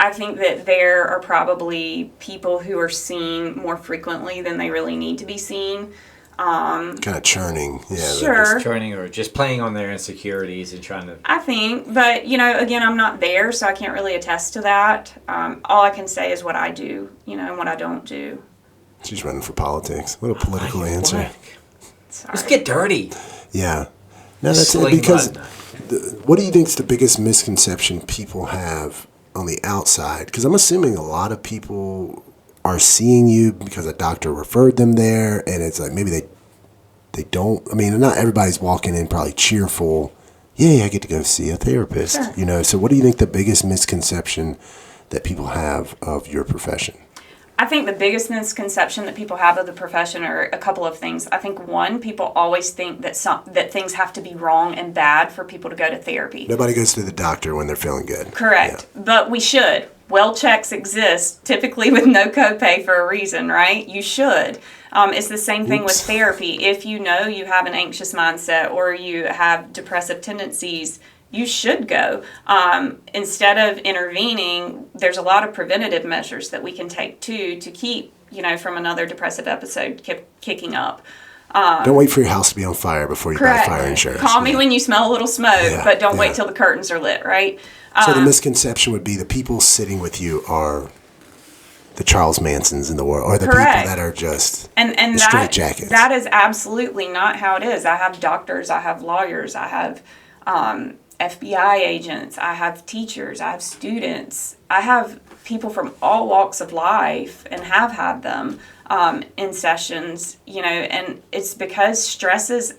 I think that there are probably people who are seen more frequently than they really need to be seen. Kind of churning. Yeah. Sure. Churning or just playing on their insecurities and trying to... I think, but, again, I'm not there, so I can't really attest to that. All I can say is what I do, and what I don't do. She's running for politics. What a political answer. Sorry. Let's get dirty. Yeah. No, that's it. Because what do you think is the biggest misconception people have on the outside? Because I'm assuming a lot of people are seeing you because a doctor referred them there, and it's like maybe they don't. I mean, not everybody's walking in probably cheerful. Yeah, I get to go see a therapist. Sure. So what do you think the biggest misconception that people have of your profession? I think the biggest misconception that people have of the profession are a couple of things. I think one, people always think that that things have to be wrong and bad for people to go to therapy. Nobody goes to the doctor when they're feeling good. Correct. Yeah. But we should. Well checks exist, typically with no copay for a reason, right? You should. It's the same thing with therapy. If you know you have an anxious mindset or you have depressive tendencies, you should go. Instead of intervening, there's a lot of preventative measures that we can take too to keep, from another depressive episode kicking up. Don't wait for your house to be on fire before you buy fire insurance. Call me when you smell a little smoke, but don't wait till the curtains are lit, right? So the misconception would be the people sitting with you are the Charles Mansons in the world, or the people that are just and the straight jackets. That is absolutely not how it is. I have doctors, I have lawyers, I have FBI agents, I have teachers, I have students, I have people from all walks of life and have had them in sessions, and it's because stress is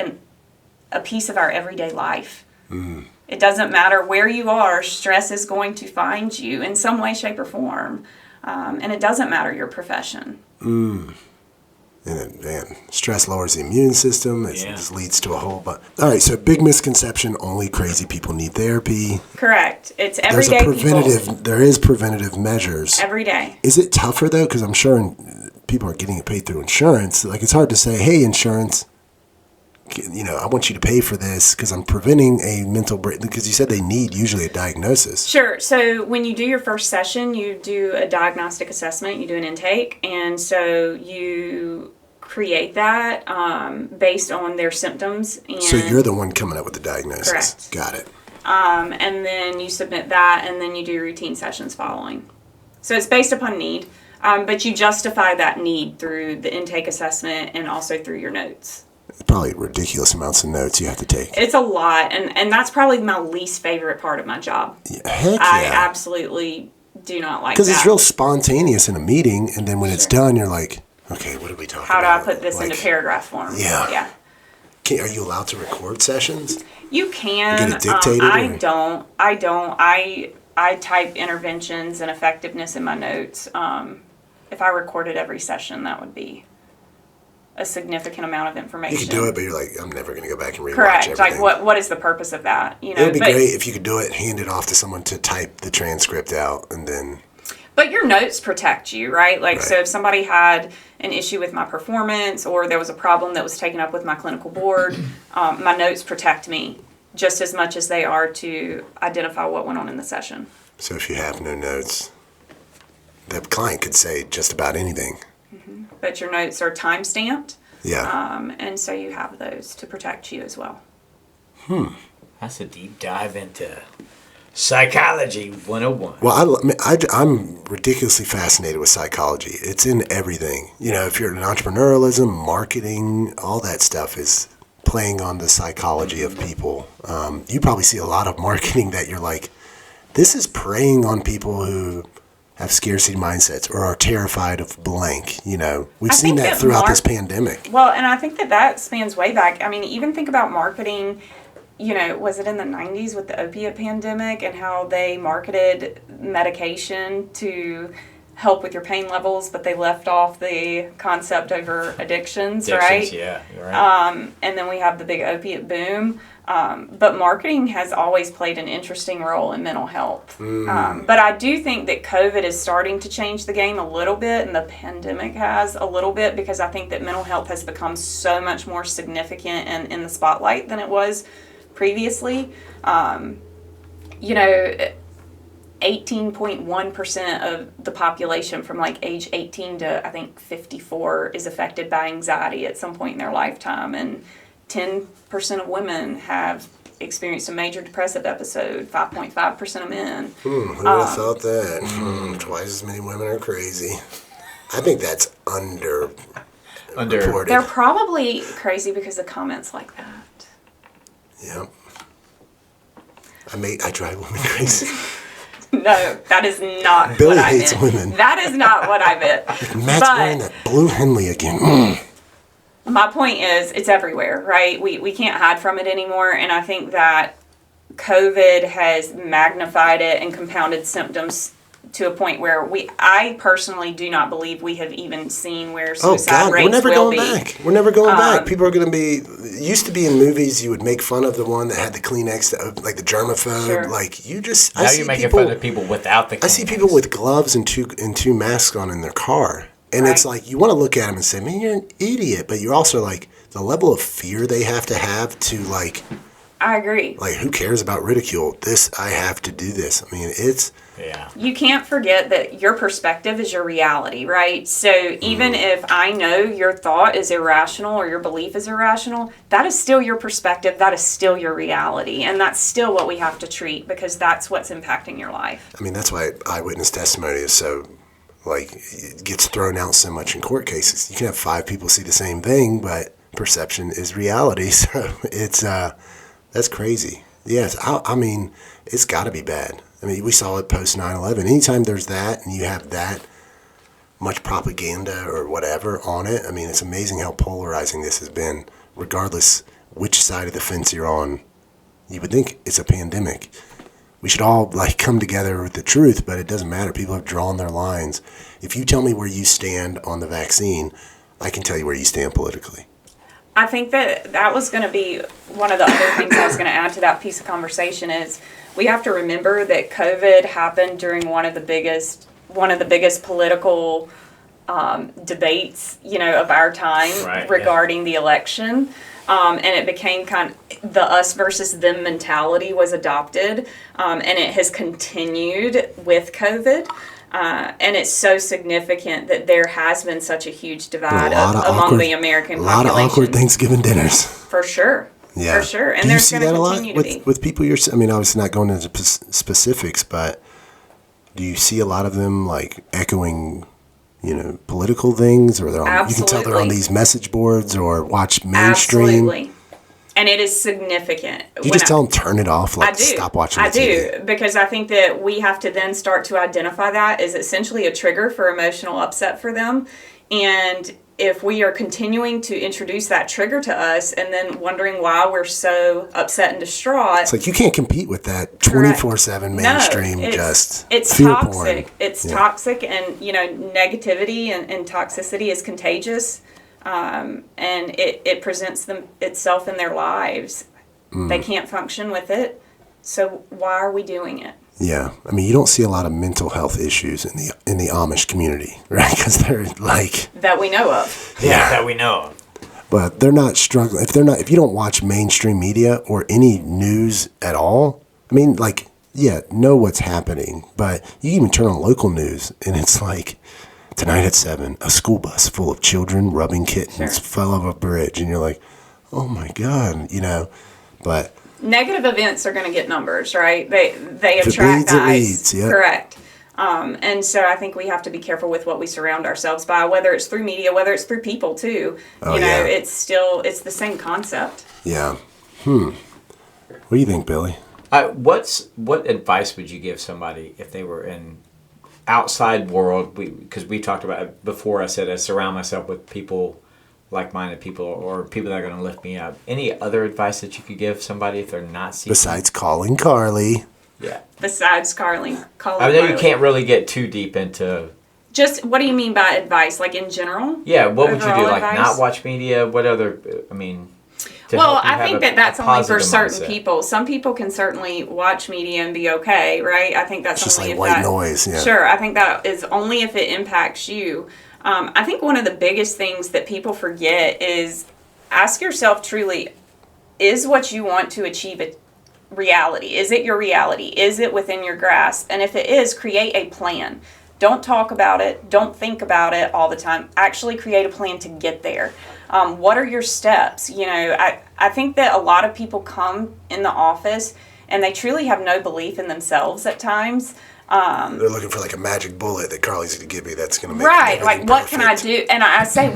a piece of our everyday life. Mm. It doesn't matter where you are, stress is going to find you in some way, shape, or form. And it doesn't matter your profession. Mm. And stress lowers the immune system. It just leads to a whole bunch. All right, so big misconception, only crazy people need therapy. Correct. It's everyday people. There is preventative measures. Every day. Is it tougher, though? Because I'm sure people are getting it paid through insurance. Like, it's hard to say, hey, insurance, I want you to pay for this because I'm preventing a mental break. Because you said they need usually a diagnosis. Sure. So when you do your first session, you do a diagnostic assessment, you do an intake, and so you create that based on their symptoms. And so you're the one coming up with the diagnosis. Correct. Got it. And then you submit that, and then you do routine sessions following. So it's based upon need, but you justify that need through the intake assessment and also through your notes. Probably ridiculous amounts of notes you have to take. It's a lot, and that's probably my least favorite part of my job. I absolutely do not like that. Because it's real spontaneous in a meeting, and then when it's done, you're like, okay, what are we talking about? How do I put this into paragraph form? Yeah. Are you allowed to record sessions? You can. Get it dictated? I don't. I type interventions and effectiveness in my notes. If I recorded every session, that would be a significant amount of information. You could do it, but you're like, I'm never going to go back and rewatch everything. Correct. Like, what is the purpose of that? It would be great if you could do it, hand it off to someone to type the transcript out, and then... But your notes protect you, right? Like, so if somebody had an issue with my performance or there was a problem that was taken up with my clinical board, my notes protect me just as much as they are to identify what went on in the session. So if you have no notes, the client could say just about anything. Mm-hmm. But your notes are time-stamped. Yeah. And so you have those to protect you as well. That's a deep dive into Psychology 101. Well, I'm ridiculously fascinated with psychology. It's in everything. You know, if you're in entrepreneurialism, marketing, all that stuff is playing on the psychology of people. You probably see a lot of marketing that you're like, this is preying on people who have scarcity mindsets or are terrified of blank. You know, we've seen that throughout this pandemic. Well, and I think that spans way back. I mean, even think about marketing. You know, was it in the 90s with the opiate pandemic and how they marketed medication to help with your pain levels, but they left off the concept over addictions, right? Yeah, you're right. And then we have the big opiate boom. But marketing has always played an interesting role in mental health. But I do think that COVID is starting to change the game a little bit, and the pandemic has a little bit, because I think that mental health has become so much more significant and in the spotlight than it was previously. You know, 18.1% of the population from like age 18 to I think 54 is affected by anxiety at some point in their lifetime, and 10% of women have experienced a major depressive episode, 5.5% of men. Who would have thought that? Twice as many women are crazy. I think that's under reported. They're probably crazy because of comments like that. Yep. I drive women crazy. No, that is not Billy what I hates meant. women. That is not what I meant. Matt's wearing that blue Henley again. My point is, it's everywhere, right? We can't hide from it anymore, and I think that COVID has magnified it and compounded symptoms to a point where I personally do not believe we have even seen where suicide rates we're never will going be. back. We're never going back. People are going to be. Used to be in movies, you would make fun of the one that had the Kleenex, like the germaphobe. Sure. Like you just. Now you're making fun of people without the Kleenex. I see people with gloves and two masks on in their car. And Right. It's like, you want to look at them and say, man, you're an idiot. But you're also like, the level of fear they have to like, I agree. like, who cares about ridicule? I have to do this. I mean, it's. Yeah. You can't forget that your perspective is your reality, right? So even if I know your thought is irrational or your belief is irrational, that is still your perspective. That is still your reality. And that's still what we have to treat, because that's what's impacting your life. I mean, that's why eyewitness testimony is so, like, it gets thrown out so much in court cases. You can have 5 people see the same thing, but perception is reality. So it's, that's crazy. Yes, I mean, it's got to be bad. I mean, we saw it post 9/11. Anytime there's that and you have that much propaganda or whatever on it, I mean, it's amazing how polarizing this has been, regardless which side of the fence you're on. You would think it's a pandemic. We should all like come together with the truth, but it doesn't matter. People have drawn their lines. If you tell me where you stand on the vaccine, I can tell you where you stand politically. I think that was going to be one of the other things I was going to add to that piece of conversation is we have to remember that COVID happened during one of the biggest political debates, of our time regarding the election. And it became kind of the us versus them mentality was adopted, and it has continued with COVID. And it's so significant that there has been such a huge divide among the American population. A lot of awkward Thanksgiving dinners. For sure. Yeah. For sure. And do you there's see going that to a continue lot to be. with people I mean, obviously not going into specifics, but do you see a lot of them like echoing, political things, or they're on, you can tell they're on these message boards or watch mainstream? Absolutely. And it is significant. Do you just tell them turn it off, like stop watching the TV? I do, because I think that we have to then start to identify that as essentially a trigger for emotional upset for them. And if we are continuing to introduce that trigger to us and then wondering why we're so upset and distraught. It's like you can't compete with that 24/7 mainstream it's fear toxic. porn. It's toxic, and negativity and toxicity is contagious. And it presents itself in their lives. They can't function with it. So why are we doing it? Yeah, I mean, you don't see a lot of mental health issues in the Amish community, right? Because they're like that we know of. Yeah, that we know of. But they're not struggling. If you don't watch mainstream media or any news at all, I mean, know what's happening. But you even turn on local news, and it's like, tonight at 7, a school bus full of children rubbing kittens fell off a bridge, and you're like, oh my God, But Negative events are going to get numbers, right? They If it attract bleeds, it eyes. leads, yep. Correct. And so I think we have to be careful with what we surround ourselves by, whether it's through media, whether it's through people too. Oh, you know, yeah. it's the same concept. Yeah. What do you think, Billy? What advice would you give somebody if they were in outside world? Because we talked about it before. I said I surround myself with people, like-minded people, or people that are going to lift me up. Any other advice that you could give somebody if they're not seeking? Besides calling Carly. Yeah. Besides calling I know you Carly. can't really get too deep into. Just what do you mean by advice? Like in general? Yeah. What would you do? Overall Like advice? not watch media? What other? I mean. Well, I think that's only for certain mindset. people. Some people can certainly watch media and be okay, right? I think that's It's just only like if white that, noise, yeah. Sure, I think that is only if it impacts you. I think one of the biggest things that people forget is ask yourself truly, is what you want to achieve a reality? Is it your reality? Is it within your grasp? And if it is, create a plan. Don't talk about it. Don't think about it all the time. Actually create a plan to get there. What are your steps? You know, I think that a lot of people come in the office and they truly have no belief in themselves at times. They're looking for like a magic bullet that Carly's going to give me that's going to make Right, like everything what can I perfect. do? And I say,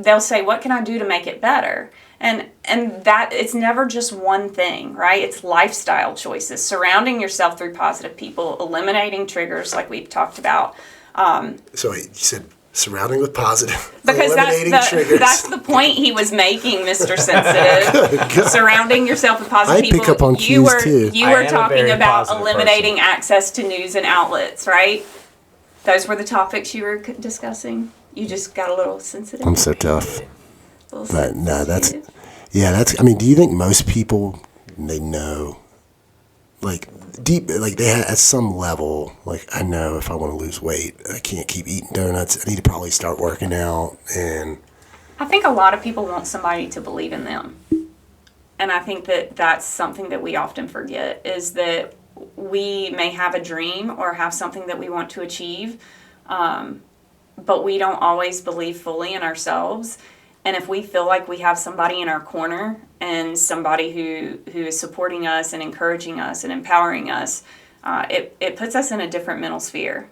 they'll say, what can I do to make it better? And that it's never just one thing, right? It's lifestyle choices, surrounding yourself through positive people, eliminating triggers like we've talked about. So you said surrounding with positive, Because eliminating triggers. that's the point he was making, Mr. Sensitive. Surrounding yourself with positive I people. pick up on you cues, were too. you I were am a talking very about positive eliminating access to news and outlets, right? Those were the topics you were discussing. You just got a little sensitive. I'm so tough. Little But no, sensitive. I mean, do you think most people, they know, like deep, like they have at some level, like I know if I want to lose weight, I can't keep eating donuts. I need to probably start working out. And I think a lot of people want somebody to believe in them. And I think that that's something that we often forget, is that we may have a dream or have something that we want to achieve, but we don't always believe fully in ourselves. And if we feel like we have somebody in our corner and somebody who is supporting us and encouraging us and empowering us, it puts us in a different mental sphere.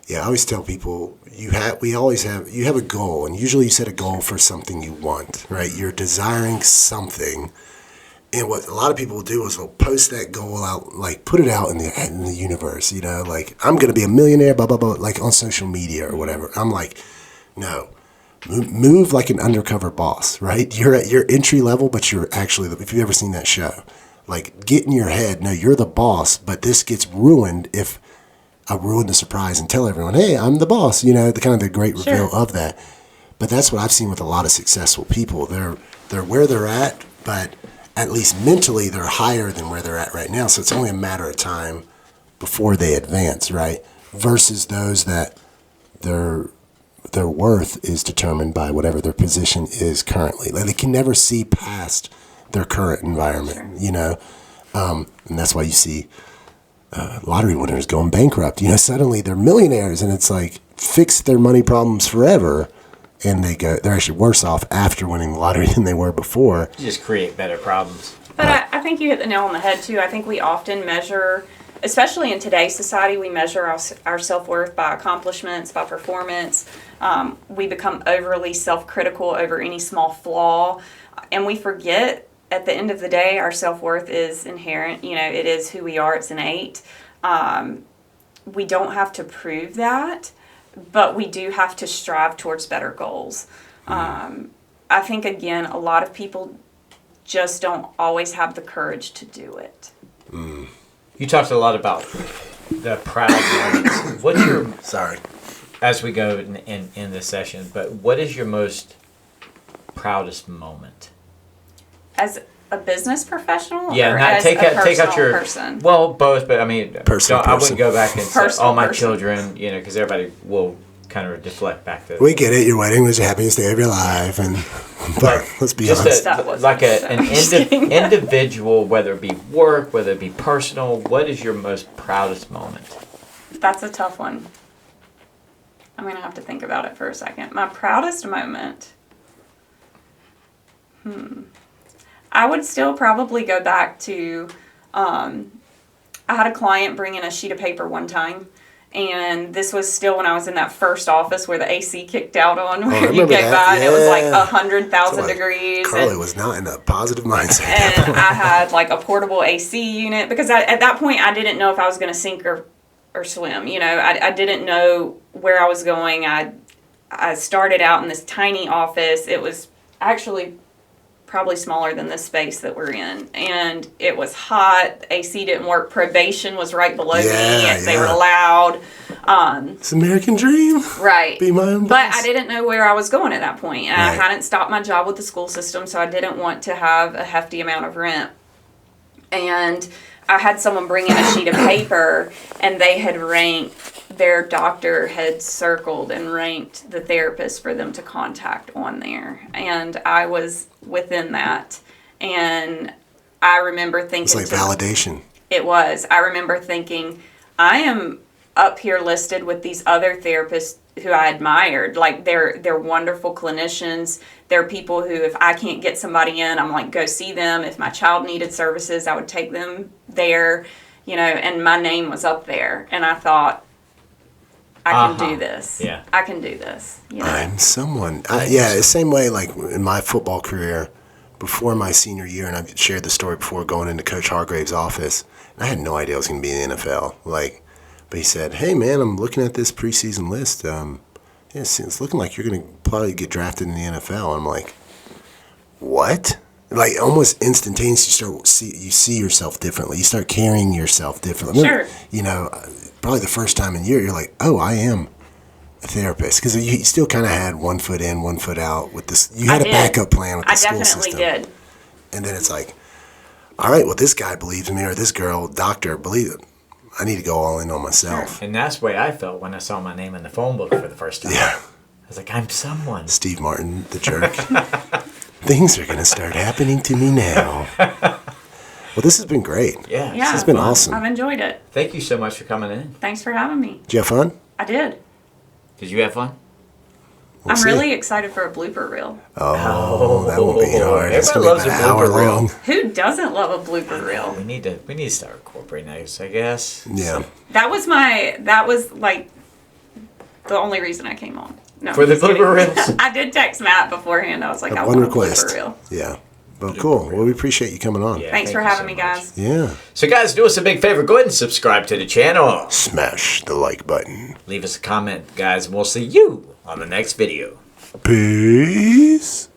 yeah, I always tell people you have a goal, and usually you set a goal for something you want, right? You're desiring something. And what a lot of people will do is they'll post that goal out, like put it out in the universe, you know, like I'm going to be a millionaire, blah, blah, blah, like on social media or whatever. I'm like, no, move like an undercover boss, right? You're at your entry level, but you're actually, if you've ever seen that show, like get in your head, no, you're the boss, but this gets ruined if I ruin the surprise and tell everyone, hey, I'm the boss, you know, the kind of the great reveal of that. But that's what I've seen with a lot of successful people. They're where they're at, but at least mentally they're higher than where they're at right now. So it's only a matter of time before they advance, right? Versus those that their worth is determined by whatever their position is currently. Like they can never see past their current environment, you know? And that's why you see lottery winners going bankrupt. You know, suddenly they're millionaires and it's like fix their money problems forever. And they're actually worse off after winning the lottery than they were before. You just create better problems. But I think you hit the nail on the head, too. I think we often measure, especially in today's society, we measure our self-worth by accomplishments, by performance. We become overly self-critical over any small flaw. And we forget, at the end of the day, our self-worth is inherent. You know, it is who we are. It's innate. We don't have to prove that, but we do have to strive towards better goals. I think, again, a lot of people just don't always have the courage to do it. You talked a lot about the proud moments. What's your, Sorry. as we go in this session, but what is your most proudest moment? As a business professional, Yeah, or not as take a out your person? well, both, but I mean, Personal I person. wouldn't go back and say Personal all my person. children, you know, because everybody will kind of deflect back to. We get it. Your wedding was the happiest day of your life. But let's be Just honest. That wasn't like so an interesting. individual, whether it be work, whether it be personal. What is your most proudest moment? That's a tough one. I'm going to have to think about it for a second. My proudest moment. I would still probably go back to, I had a client bring in a sheet of paper one time. And this was still when I was in that first office where the AC kicked out on, where you came by and it was like 100,000 degrees. Carly was not in a positive mindset. And I had like a portable AC unit because at that point I didn't know if I was going to sink or swim. You know, I didn't know where I was going. I started out in this tiny office. It was actually probably smaller than this space that we're in, and it was hot. AC didn't work. Probation was right below me. They were loud. It's American dream. Right. Be my own boss. But I didn't know where I was going at that point. And I hadn't stopped my job with the school system, so I didn't want to have a hefty amount of rent. And I had someone bring in a sheet of paper, and they had their doctor had circled and ranked the therapist for them to contact on there. And I was within that. And I remember thinking... It's like validation. It was. I remember thinking, I am up here listed with these other therapists who I admired. Like, they're wonderful clinicians. They're people who, if I can't get somebody in, I'm like, go see them. If my child needed services, I would take them there, you know, and my name was up there. And I thought, I can do this. Yeah. I can do this. You know? I'm someone. The same way, like in my football career, before my senior year, and I've shared the story before, going into Coach Hargrave's office, and I had no idea I was going to be in the NFL. Like, but he said, "Hey, man, I'm looking at this preseason list. It's looking like you're going to probably get drafted in the NFL." And I'm like, "What?" Like, almost instantaneously, you see yourself differently. You start carrying yourself differently. Sure. You know, probably the first time in a year, you're like, "Oh, I am a therapist," because you still kind of had 1 foot in, 1 foot out with this. You had a backup plan with the school system. I definitely did. And then it's like, all right, well, this guy believes in me, or this girl, doctor, believes it. I need to go all in on myself. And that's the way I felt when I saw my name in the phone book for the first time. Yeah. I was like, I'm someone. Steve Martin, the jerk. Things are going to start happening to me now. Well, this has been great. Yeah. Yeah. This has been awesome. I've enjoyed it. Thank you so much for coming in. Thanks for having me. Did you have fun? I did. Did you have fun? I'm really excited for a blooper reel. Oh, that won't be hard. It's going Everyone to be loves about a an hour blooper reel. long. Who doesn't love a blooper reel? We need to start incorporating those, I guess. Yeah. That was like the only reason I came on. No, For I'm the just kidding. blooper reels? I did text Matt beforehand. I was like, I One want request. a blooper reel. Yeah. Well, cool. Well, we appreciate you coming on. Yeah, Thanks for thank you having so me, much. guys. Yeah. So guys, do us a big favor. Go ahead and subscribe to the channel. Smash the like button. Leave us a comment, guys, and we'll see you on the next video. Peace.